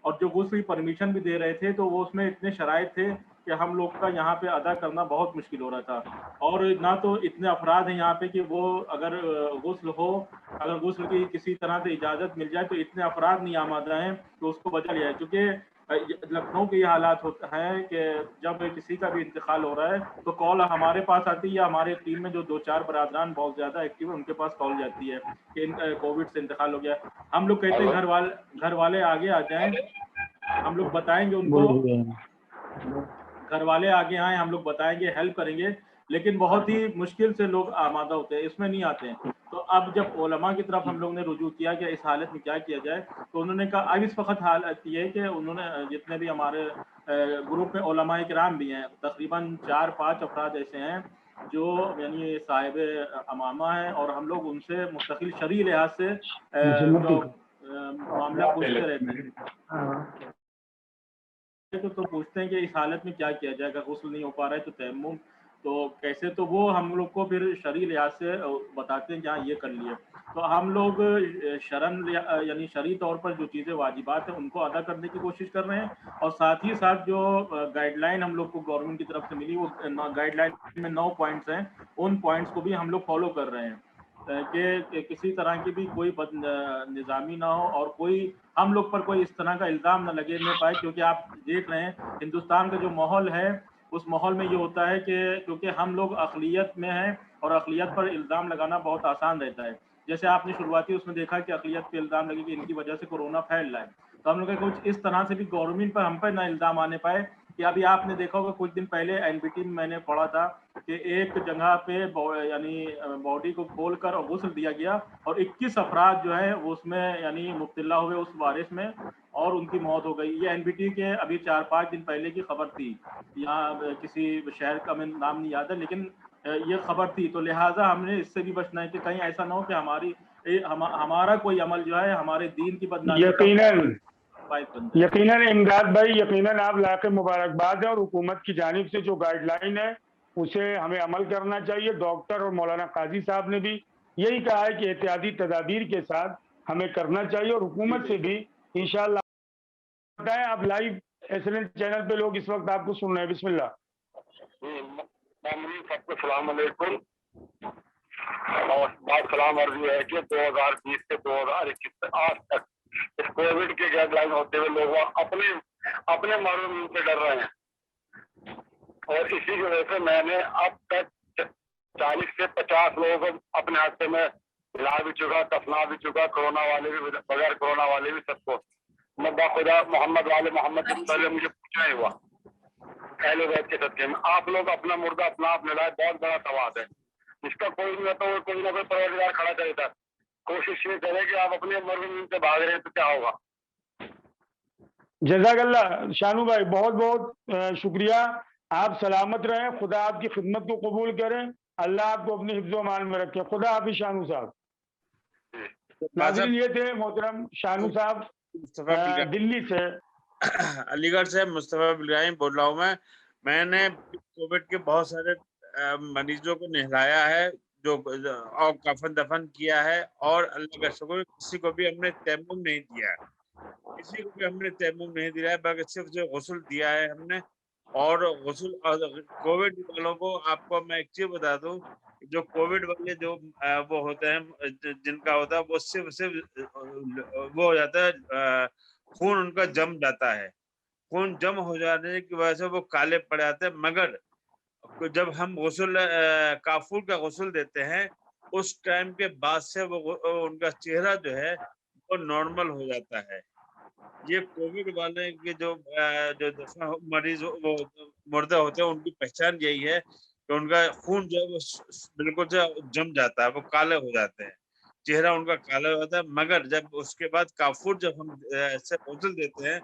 और जो गुस्ल की परमिशन भी दे रहे थे तो वो उसमें इतने शराइत थे कि हम लोग का यहाँ पे अदा करना बहुत मुश्किल हो रहा था। और ना तो इतने अफराद हैं यहाँ पे कि वो अगर गुस्ल की किसी तरह से इजाज़त मिल जाए तो इतने अफराद नहीं आमादा हैं तो उसको बचा लिया है। क्योंकि लखनऊ के ये हालात हैं कि जब किसी का भी इंतकाल हो रहा है तो कॉल हमारे पास आती है, या हमारे टीम में जो 2-4 बरादरान बहुत ज़्यादा एक्टिव है उनके पास कॉल जाती है कि कोविड से इंतकाल हो गया। हम लोग कहते हैं घर वाले आगे आ जाएं, हम लोग बताएंगे उनको, घर वाले आगे आए, हम लोग बताएंगे, हेल्प करेंगे। लेकिन बहुत ही मुश्किल से लोग आमादा होते हैं, इसमें नहीं आते हैं। तो अब जब उलमा की तरफ हम लोग ने रुजू किया कि इस हालत में क्या किया जाए, तो उन्होंने कहा अब इस वक्त हालत ये है कि उन्होंने जितने भी हमारे ग्रुप में उलमा किराम भी हैं, तकरीबन 4-5 अफराद ऐसे हैं जो यानी साहिब अमामा है, और हम लोग उनसे मुस्तकिल शरई लिहाज से मामला पूछते रहते हैं। तो पूछते हैं कि इस हालत में क्या किया जाए, अगर गुस्ल नहीं हो पा रहा है तो तयम्मुम तो कैसे, तो वो हम लोग को फिर शरई लिहाज से बताते हैं कि हाँ ये कर लिए। तो हम लोग शरन यानी शरई तौर पर जो चीज़ें वाजिबात हैं उनको अदा करने की कोशिश कर रहे हैं, और साथ ही साथ जो गाइडलाइन हम लोग को गवर्नमेंट की तरफ से मिली, वो गाइडलाइन में 9 पॉइंट्स हैं, उन पॉइंट्स को भी हम लोग फॉलो कर रहे हैं कि किसी तरह की भी कोई निज़ामी ना हो और कोई हम लोग पर कोई इस तरह का इल्ज़ाम ना लगे नहीं पाए। क्योंकि आप देख रहे हैं हिंदुस्तान का जो माहौल है, उस माहौल में ये होता है कि क्योंकि हम लोग अक़लियत में हैं और अक़लियत पर इल्ज़ाम लगाना बहुत आसान रहता है। जैसे आपने शुरुआती उसमें देखा कि अक़लियत पे इल्ज़ाम लगे कि इनकी वजह से कोरोना फैल रहा है, तो हम लोग का कुछ इस तरह से भी गवर्नमेंट पर हम पर ना इल्ज़ाम आने पाए कि अभी आपने देखा होगा कुछ दिन पहले एनबीटी में मैंने पढ़ा था कि एक जगह पे यानी बॉडी को खोलकर और गुस्ल दिया गया और 21 अफराद जो है वो उसमें यानी मुब्तला हुए उस वायरस में और उनकी मौत हो गई। ये एनबीटी के अभी 4-5 दिन पहले की खबर थी, यहाँ किसी शहर का मैं नाम नहीं याद है, लेकिन ये खबर थी। तो लिहाजा हमने इससे भी बचना है कि कहीं ऐसा ना हो कि हमारा कोई अमल जो है हमारे दीन की बदनामी यकीनन इमदाद भाई, यकीनन आप लायक मुबारकबाद है, और हुकूमत की जानिब से जो गाइडलाइन है उसे हमें अमल करना चाहिए। डॉक्टर और मौलाना काजी साहब ने भी यही कहा है कि एहतियाती तदाबीर के साथ हमें करना चाहिए, और हुकूमत से भी इंशाअल्लाह। बताएं आप लाइव SLN चैनल पे लोग इस वक्त आपको सुन रहे हैं, बिस्मिल्लाह। सबको सलाम अलैकुम और बात सलाम अर्जी है कि 2020 से 2021 तक आज तक इस कोविड के गाइडलाइन होते हुए लोग अपने मालूम से डर रहे हैं, और इसी की वजह से मैंने अब तक 40 से 50 लोगों को अपने हाथ में हिला भी चुका, दफना भी चुका, कोरोना वाले भी बगैर कोरोना वाले भी सबको। मैं बाखुदा मोहम्मद वाले मोहम्मद पहले मुझे पूछना ही हुआ पहले बैठ के सदके में। आप लोग अपना मुर्दा अपना आप लड़ाए, बहुत बड़ा सवाल है, इसका कोई नहीं होता, कोई ना कोई परवरदिगार खड़ा करेगा। कोशिश ये करें कि आप अपने मर्द से भाग रहे हैं तो क्या होगा। जज़ाकल्लाह शानू भाई, बहुत बहुत शुक्रिया। आप सलामत रहें, खुदा आपकी खिदमत को कबूल करें, अल्लाह आपको अपने हिफ्ज़ व मान में रखे। खुदा हाफिज़ शानू साहब। नाज़रीन, ये थे मोहतरम शानू साहब दिल्ली से, अलीगढ़ से मुस्तफा बिलगाइम बोल रहा हूँ। मैंने कोविड के बहुत सारे मरीजों को नहलाया है और कफन दफन किया है, और अल्लाह का शुक्र किसी को भी हमने तयम्मुम नहीं दिया, किसी को भी हमने तयम्मुम नहीं दिया है, बल्कि सिर्फ जो गुस्ल दिया है हमने। और गुस्ल कोविड वालों को आपको मैं एक चीज बता दूं, जो कोविड वाले जो वो होते हैं जिनका होता है वो सिर्फ वो हो जाता है, खून उनका जम जाता है, खून जम हो जाने की वजह से वो काले पड़ जाते हैं। मगर जब हम गुस्ल काफूर का गुस्ल देते हैं उस टाइम के बाद से वो उनका चेहरा जो है वो नॉर्मल हो जाता है। ये कोविड वाले के जो मरीज वो मुर्दा होते हैं उनकी पहचान यही है कि उनका खून जो है वो बिल्कुल से जम जाता है, वो काले हो जाते हैं, चेहरा उनका काला हो जाता है। मगर जब उसके बाद काफूर जब हम ऐसे गुस्ल देते हैं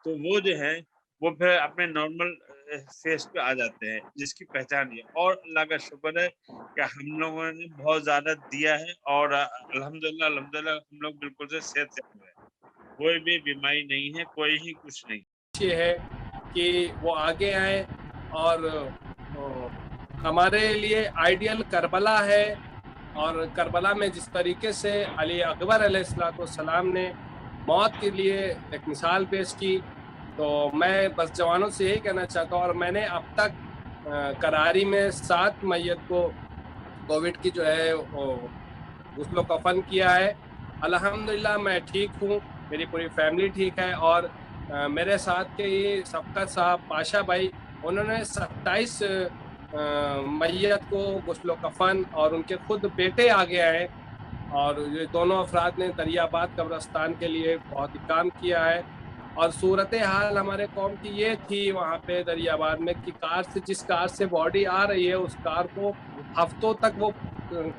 तो वो जो है वो फिर अपने नॉर्मल फेस पे आ जाते हैं, जिसकी पहचान है। और अल्लाह का शुक्र है कि हम लोगों ने बहुत ज्यादा दिया है और अल्हम्दुलिल्लाह हम लोग बिल्कुल से सेहत से हैं, कोई भी बीमारी नहीं है, कोई ही कुछ नहीं। ये है कि वो आगे आए, और हमारे लिए आइडियल करबला है, और करबला में जिस तरीके से अली अकबर अलैहिस्सलाम ने मौत के लिए एक मिसाल पेश की, तो मैं बस जवानों से यही कहना चाहता हूँ। और मैंने अब तक करारी में 7 मैयत को कोविड की जो है गुस्ल कफन किया है। अल्हम्दुलिल्लाह मैं ठीक हूँ, मेरी पूरी फैमिली ठीक है। और मेरे साथ के ये सबकत साहब पाशा भाई, उन्होंने 27 मैयत को गुस्ल कफन, और उनके खुद बेटे आगे आए, और ये दोनों अफराद ने दरियाबाद कब्रस्तान के लिए बहुत ही काम किया है। और सूरत हाल हमारे कौम की ये थी वहाँ पे दरियाबाद में कि जिस कार से बॉडी आ रही है उस कार को हफ्तों तक वो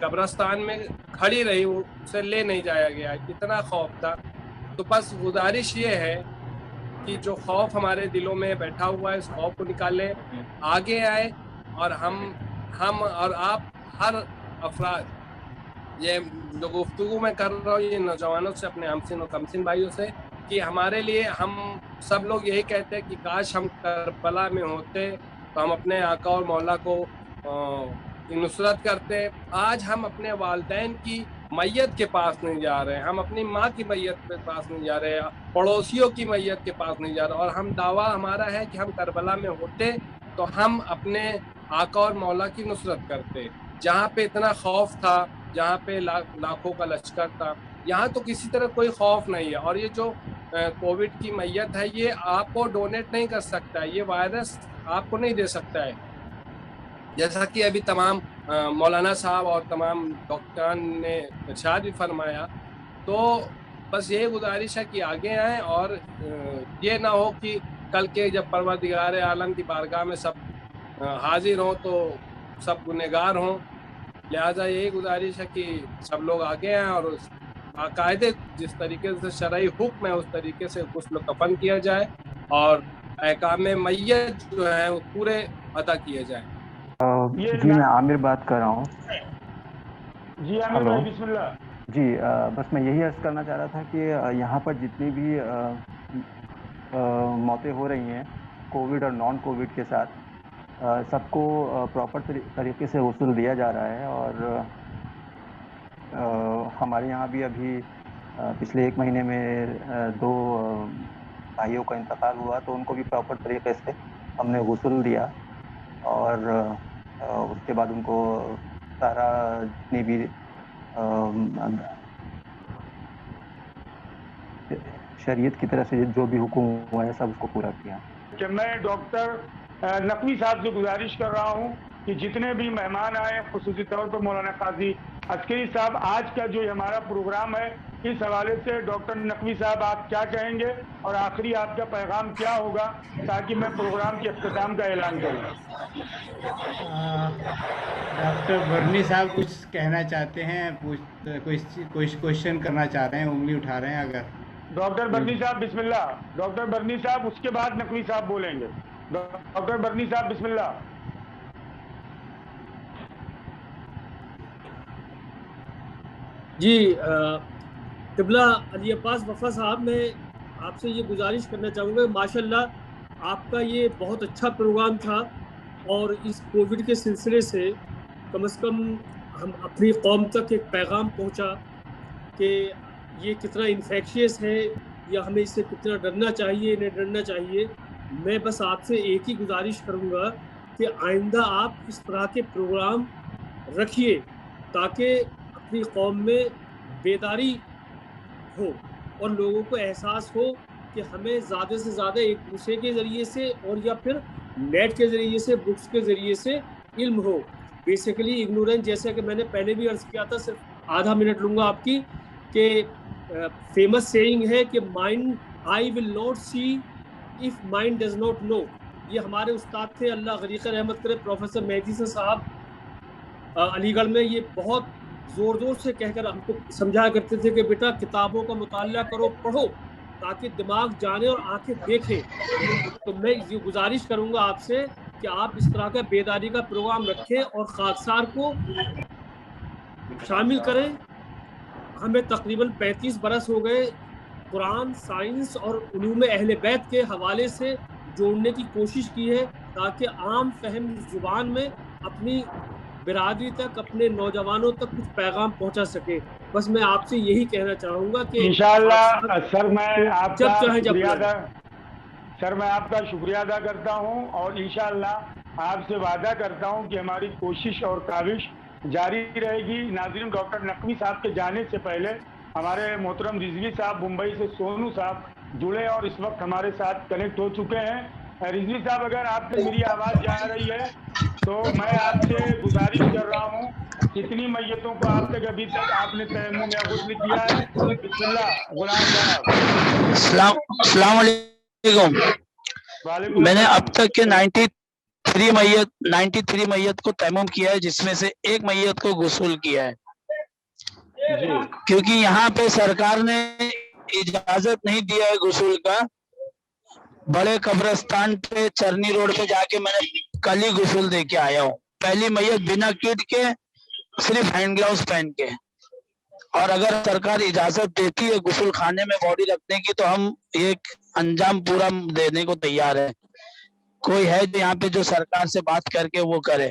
कब्रस्तान में खड़ी रही, उसे ले नहीं जाया गया, कितना खौफ था। तो बस गुजारिश ये है कि जो खौफ हमारे दिलों में बैठा हुआ है, इस खौफ को निकालें, आगे आए, और हम हम और आप हर अफराद, ये जो गुफ्तगू मैं कर रहा हूँ ये नौजवानों से, अपने हमसिन और कमसिन भाइयों से, कि हमारे लिए हम सब लोग यही कहते हैं कि काश हम करबला में होते तो हम अपने आका और मौला को नुसरत करते। आज हम अपने वालिदैन की मैयत के पास नहीं जा रहे हैं, हम अपनी माँ की मैयत के पास नहीं जा रहे हैं, पड़ोसियों की मैयत के पास नहीं जा रहे, और हम दावा हमारा है कि हम करबला में होते तो हम अपने आका और मौला की नुसरत करते। जहाँ पे इतना खौफ था, जहाँ पे लाखों का लश्कर था, यहाँ तो किसी तरह कोई खौफ नहीं है। और ये जो कोविड की मैयत है ये आपको डोनेट नहीं कर सकता है, ये वायरस आपको नहीं दे सकता है। जैसा कि अभी तमाम मौलाना साहब और तमाम डॉक्टरान ने इरशाद भी फरमाया, तो बस ये गुजारिश है कि आगे आएँ और ये ना हो कि कल के जब परवरदिगार आलम की बारगाह में सब हाजिर हों तो सब गुनहगार हों। लिहाजा यही गुजारिश है कि सब लोग आगे आएँ और बाकायदे जिस तरीके से शरई हुक्म है उस तरीके से गुस्ल कफन किया जाए और अहकाम मैयत जो है वो पूरे अदा किए जाए। जी मैं आमिर बात कर रहा हूँ। जी आमिर भाई बिस्मिल्लाह। जी बस मैं यही अर्ज़ करना चाह रहा था कि यहाँ पर जितनी भी मौतें हो रही हैं कोविड और नॉन कोविड के साथ, सबको प्रॉपर तरीके से वसूल दिया जा रहा है। और हमारे यहाँ भी अभी पिछले 1 महीने में 2 भाइयों का इंतकाल हुआ, तो उनको भी प्रॉपर तरीके से हमने वसूल दिया और उसके बाद उनको सारा जितनी भी शरीयत की तरफ से जो भी हुक्म हुआ है सब उसको पूरा किया। कि मैं डॉक्टर नकवी साहब से गुजारिश कर रहा हूं कि जितने भी मेहमान आए, खुसूसी तौर पर मौलाना काजी अस्करी साहब, आज का जो हमारा प्रोग्राम है इस हवाले से डॉक्टर नकवी साहब आप क्या कहेंगे और आखिरी आपका पैगाम क्या होगा ताकि मैं प्रोग्राम के इख्तिताम का ऐलान करूं। डॉक्टर बरनी साहब कुछ कहना चाहते हैं, कोई क्वेश्चन करना चाहते हैं, उंगली उठा रहे हैं अगर। डॉक्टर बरनी साहब बिस्मिल्लाह। डॉक्टर बरनी साहब, उसके बाद नकवी साहब बोलेंगे। डॉक्टर बरनी साहब बिस्मिल्लाह। जी क़िबला अली अब्बास वफ़ा साहब, मैं आपसे ये गुजारिश करना चाहूँगा, माशाल्लाह आपका ये बहुत अच्छा प्रोग्राम था और इस कोविड के सिलसिले से कम हम अपनी कौम तक एक पैगाम पहुँचा कि ये कितना इन्फेक्शियस है या हमें इससे कितना डरना चाहिए, नहीं डरना चाहिए। मैं बस आपसे एक ही गुजारिश करूँगा कि आइंदा आप इस तरह के प्रोग्राम रखिए ताकि अपनी कौम में बेदारी हो और लोगों को एहसास हो कि हमें ज़्यादा से ज़्यादा एक दूसरे के ज़रिए से और या फिर नेट के ज़रिए से, बुक्स के ज़रिए से इल्म हो। बेसिकली इग्नोरेंस, जैसे कि मैंने पहले भी अर्ज़ किया था, सिर्फ आधा मिनट लूँगा आपकी, कि फेमस सेइंग है कि mind I will not C if mind does not know. ये हमारे उस्ताद थे, अल्लाह गरीक़ रहमत करे, प्रोफेसर मेहदी साहब अलीगढ़ में, ये बहुत ज़ोर से कहकर हमको समझाया करते थे कि बेटा किताबों का मुताला करो, पढ़ो, ताकि दिमाग जाने और आंखें देखें। तो मैं ये गुजारिश करूंगा आपसे कि आप इस तरह का बेदारी का प्रोग्राम रखें और खाकसार को शामिल करें। हमें तकरीबन 35 बरस हो गए कुरान, साइंस और उलूम अहले बैत के हवाले से जोड़ने की कोशिश की है ताकि आम फहम ज़ुबान में अपनी बिरादरी तक, अपने नौजवानों तक कुछ पैगाम पहुंचा सके। बस मैं आपसे यही कहना चाहूँगा कि इंशाअल्लाह सर मैं आपका शुक्रिया अदा करता हूँ और इंशाअल्लाह आपसे वादा करता हूँ कि हमारी कोशिश और काविश जारी रहेगी। नाज़रीन, डॉक्टर नकवी साहब के जाने से पहले हमारे मोहतरम रिजवी साहब मुंबई से सोनू साहब जुड़े और इस वक्त हमारे साथ कनेक्ट हो चुके हैं। रिजवी साहब, अगर आपसे मेरी आवाज़ जा रही है तो मैं आपसे गुजारिश कर रहा हूँ, कितनी मैयतों को आप तक अभी तक आपने तयम्मुम या गुस्ल किया है? बिस्मिल्लाह, गुलाम साहब। अस्सलाम वालेकुम। मैंने अब तक के 93 मैयत को तयम्मुम किया है, जिसमें से 1 मैयत को गुस्ल किया है, क्योंकि यहाँ पे सरकार ने इजाजत नहीं दिया है गुस्ल का। बड़े कब्रिस्तान पे चरनी रोड पे जाके मैंने कल ही गुस्ल दे के आया हूँ। पहली मैयत बिना किट के सिर्फ हैंड ग्लव्स पहन के। और अगर सरकार इजाजत देती है गुस्ल खाने में बॉडी रखने की तो हम एक अंजाम पूरा देने को तैयार है। कोई है जो यहाँ पे जो सरकार से बात करके वो करे,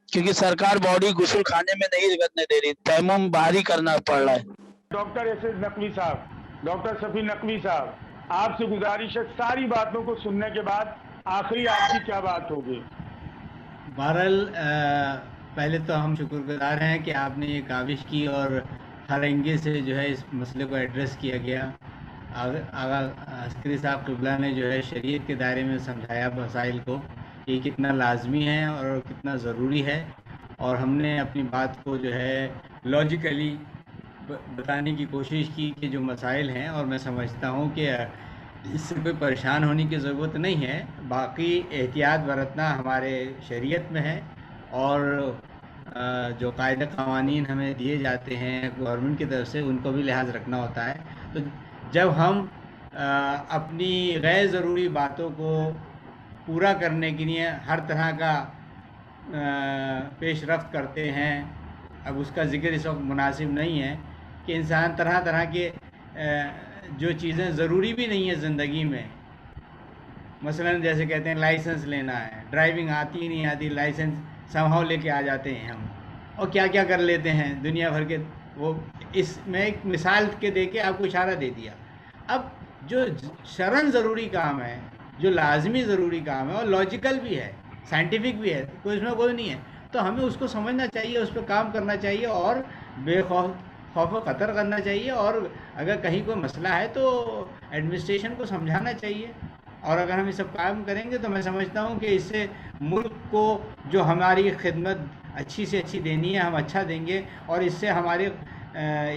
क्योंकि सरकार बॉडी गुस्ल खाने में नहीं करने दे रही, तयम्मुम बाहर ही करना पड़ रहा है। डॉक्टर एस एस नकवी साहब, डॉक्टर सफी नकवी साहब, आपसे गुजारिश है सारी बातों को सुनने के बाद आखिरी आपकी क्या बात होगी? बहरहाल पहले तो हम शुक्रगुजार हैं कि आपने ये काविश की और हर एंगल से जो है इस मसले को एड्रेस किया गया। आगा अस्करी साहब क़िबला ने जो है शरीयत के दायरे में समझाया मसाइल को, ये कितना लाजमी है और कितना ज़रूरी है, और हमने अपनी बात को जो है लॉजिकली बताने की कोशिश की कि जो मसाइल हैं, और मैं समझता हूँ कि इससे कोई परेशान होने की ज़रूरत नहीं है। बाकी एहतियात बरतना हमारे शरीयत में है, और जो कायदे क़वानीन हमें दिए जाते हैं गवर्नमेंट की तरफ से, उनको भी लिहाज रखना होता है। तो जब हम अपनी गैर ज़रूरी बातों को पूरा करने के लिए हर तरह का पेश रफ्त करते हैं, अब उसका ज़िक्र इस वक्त मुनासिब नहीं है कि इंसान तरह तरह के जो चीज़ें ज़रूरी भी नहीं है ज़िंदगी में, मसलन जैसे कहते हैं लाइसेंस लेना है, ड्राइविंग आती नहीं आती, लाइसेंस समहाउ लेके आ जाते हैं हम, और क्या क्या कर लेते हैं दुनिया भर के। वो इसमें एक मिसाल के दे के आपको इशारा दे दिया। अब जो शरन ज़रूरी काम है, जो लाजमी ज़रूरी काम है, और लॉजिकल भी है, साइंटिफिक भी है, कोई इसमें कोई नहीं है, तो हमें उसको समझना चाहिए, उस पर काम करना चाहिए, और खौफ ख़तर करना चाहिए। और अगर कहीं कोई मसला है तो एडमिनिस्ट्रेशन को समझाना चाहिए। और अगर हम ये सब काम करेंगे तो मैं समझता हूँ कि इससे मुल्क को जो हमारी खिदमत अच्छी से अच्छी देनी है हम अच्छा देंगे, और इससे हमारे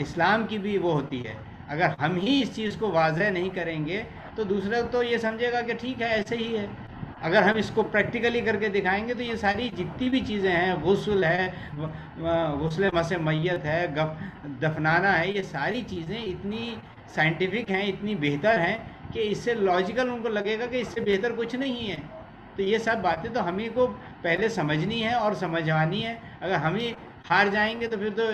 इस्लाम की भी वो होती है। अगर हम ही इस चीज़ को वाज़ह नहीं करेंगे तो दूसरा तो ये समझेगा कि ठीक है ऐसे ही है। अगर हम इसको प्रैक्टिकली करके दिखाएंगे तो ये सारी जितनी भी चीज़ें हैं, गुस्ल है, गुस्ल मसे मैयत है, दफनाना है, ये सारी चीज़ें इतनी साइंटिफिक हैं, इतनी बेहतर हैं कि इससे लॉजिकल उनको लगेगा कि इससे बेहतर कुछ नहीं है। तो ये सब बातें तो हमें को पहले समझनी है और समझवानी है। अगर हम ही हार जाएंगे तो फिर तो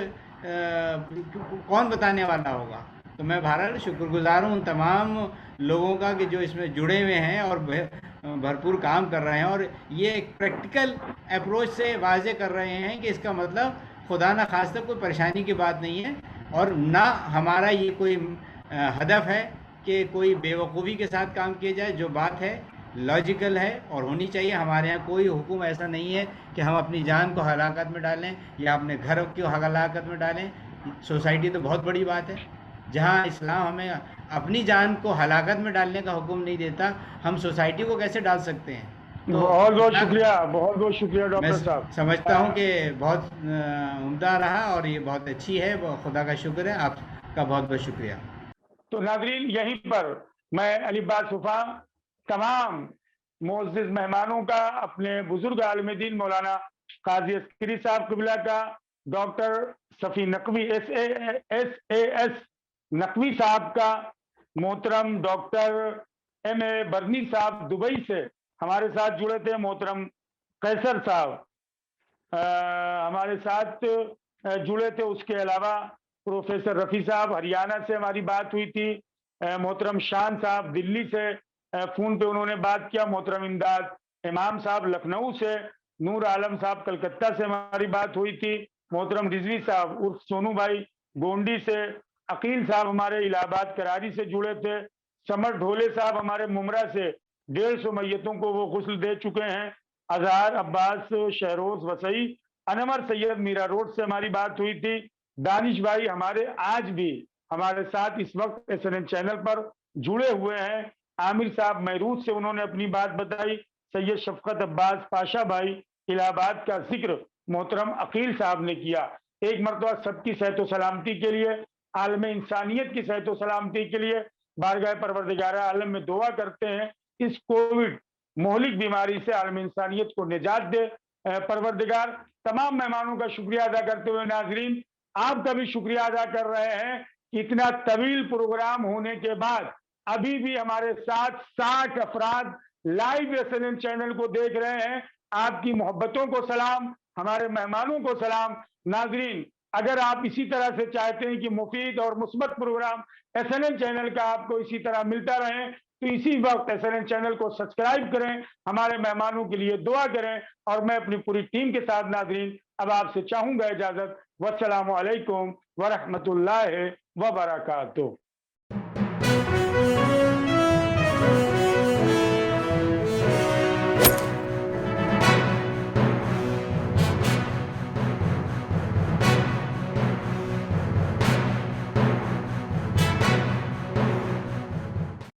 कौन बताने वाला होगा। तो मैं बहरहाल शुक्रगुजार हूँ उन तमाम लोगों का कि जो इसमें जुड़े हुए हैं और भरपूर काम कर रहे हैं, और ये एक प्रैक्टिकल अप्रोच से वाज़े कर रहे हैं कि इसका मतलब खुदा न खास्ता कोई परेशानी की बात नहीं है, और ना हमारा ये कोई हदफ है कि कोई बेवकूफ़ी के साथ काम किया जाए। जो बात है लॉजिकल है और होनी चाहिए। हमारे यहाँ कोई हुक्म ऐसा नहीं है कि हम अपनी जान को हलाकत में डालें या अपने घर को हलाकत में डालें। सोसाइटी तो बहुत बड़ी बात है, जहाँ इस्लाम हमें अपनी जान को हलाकत में डालने का हुक्म नहीं देता, हम सोसाइटी को कैसे डाल सकते हैं। तो बहुत बहुत शुक्रिया डॉक्टर साहब। समझता हूँ कि बहुत उम्दा रहा और ये बहुत अच्छी है, खुदा का शुक्र है, आपका बहुत बहुत शुक्रिया। तो नाज़रीन, यहीं पर मैं अलीबाद सुफा तमाम मोअज़्ज़िज़ मेहमानों का, अपने बुजुर्ग आलिम दीन मौलाना काजी अस्करी साहब क़िबला का, डॉक्टर सफ़ी नकवी SAS नकवी साहब का, मोहतरम डॉक्टर MA बरनी साहब दुबई से हमारे साथ जुड़े थे, मोहतरम कैसर साहब हमारे साथ जुड़े थे। उसके अलावा प्रोफेसर रफ़ी साहब हरियाणा से हमारी बात हुई थी, मोहतरम शान साहब दिल्ली से फ़ोन पे उन्होंने बात किया, मोहतरम इमदाद इमाम साहब लखनऊ से, नूर आलम साहब कलकत्ता से हमारी बात हुई थी, मोहतरम रिजवी साहब उर्फ सोनू भाई गोंडी से, अकील साहब हमारे इलाहाबाद करारी से जुड़े थे, समर ढोले साहब हमारे मुमरा से 150 मैयतों को वो गुस्ल दे चुके हैं, अजहार अब्बास शहरोज वसई अनवर सैयद मीरा रोड से हमारी बात हुई थी, दानिश भाई हमारे आज भी हमारे साथ इस वक्त SNM चैनल पर जुड़े हुए हैं, आमिर साहब मैरूद से उन्होंने अपनी बात बताई, सैयद शफकत अब्बास पाशा भाई इलाहाबाद का जिक्र मोहतरम अकील साहब ने किया। एक मरतबा सबकी सेहत व सलामती के लिए, आलम इंसानियत की सेहत व सलामती के लिए बारगाह परवरदिगार आलम में दुआ करते हैं, इस कोविड मोहलिक बीमारी से आलम इंसानियत को निजात दे परवरदिगार। तमाम मेहमानों का शुक्रिया अदा करते हुए नाजरीन आपका भी शुक्रिया अदा कर रहे हैं। इतना तवील प्रोग्राम होने के बाद अभी भी हमारे साथ 60 अफराद लाइव SNM चैनल को देख रहे हैं। आपकी मोहब्बतों को सलाम, हमारे मेहमानों को सलाम। नाजरीन, अगर आप इसी तरह से चाहते हैं कि मुफीद और मुस्बत प्रोग्राम SNN चैनल का आपको इसी तरह मिलता रहे, तो इसी वक्त SNN चैनल को सब्सक्राइब करें, हमारे मेहमानों के लिए दुआ करें, और मैं अपनी पूरी टीम के साथ नाजरीन अब आपसे चाहूंगा इजाजत। वस्सलामु अलैकुम व रहमतुल्लाहि व बरकातुहू।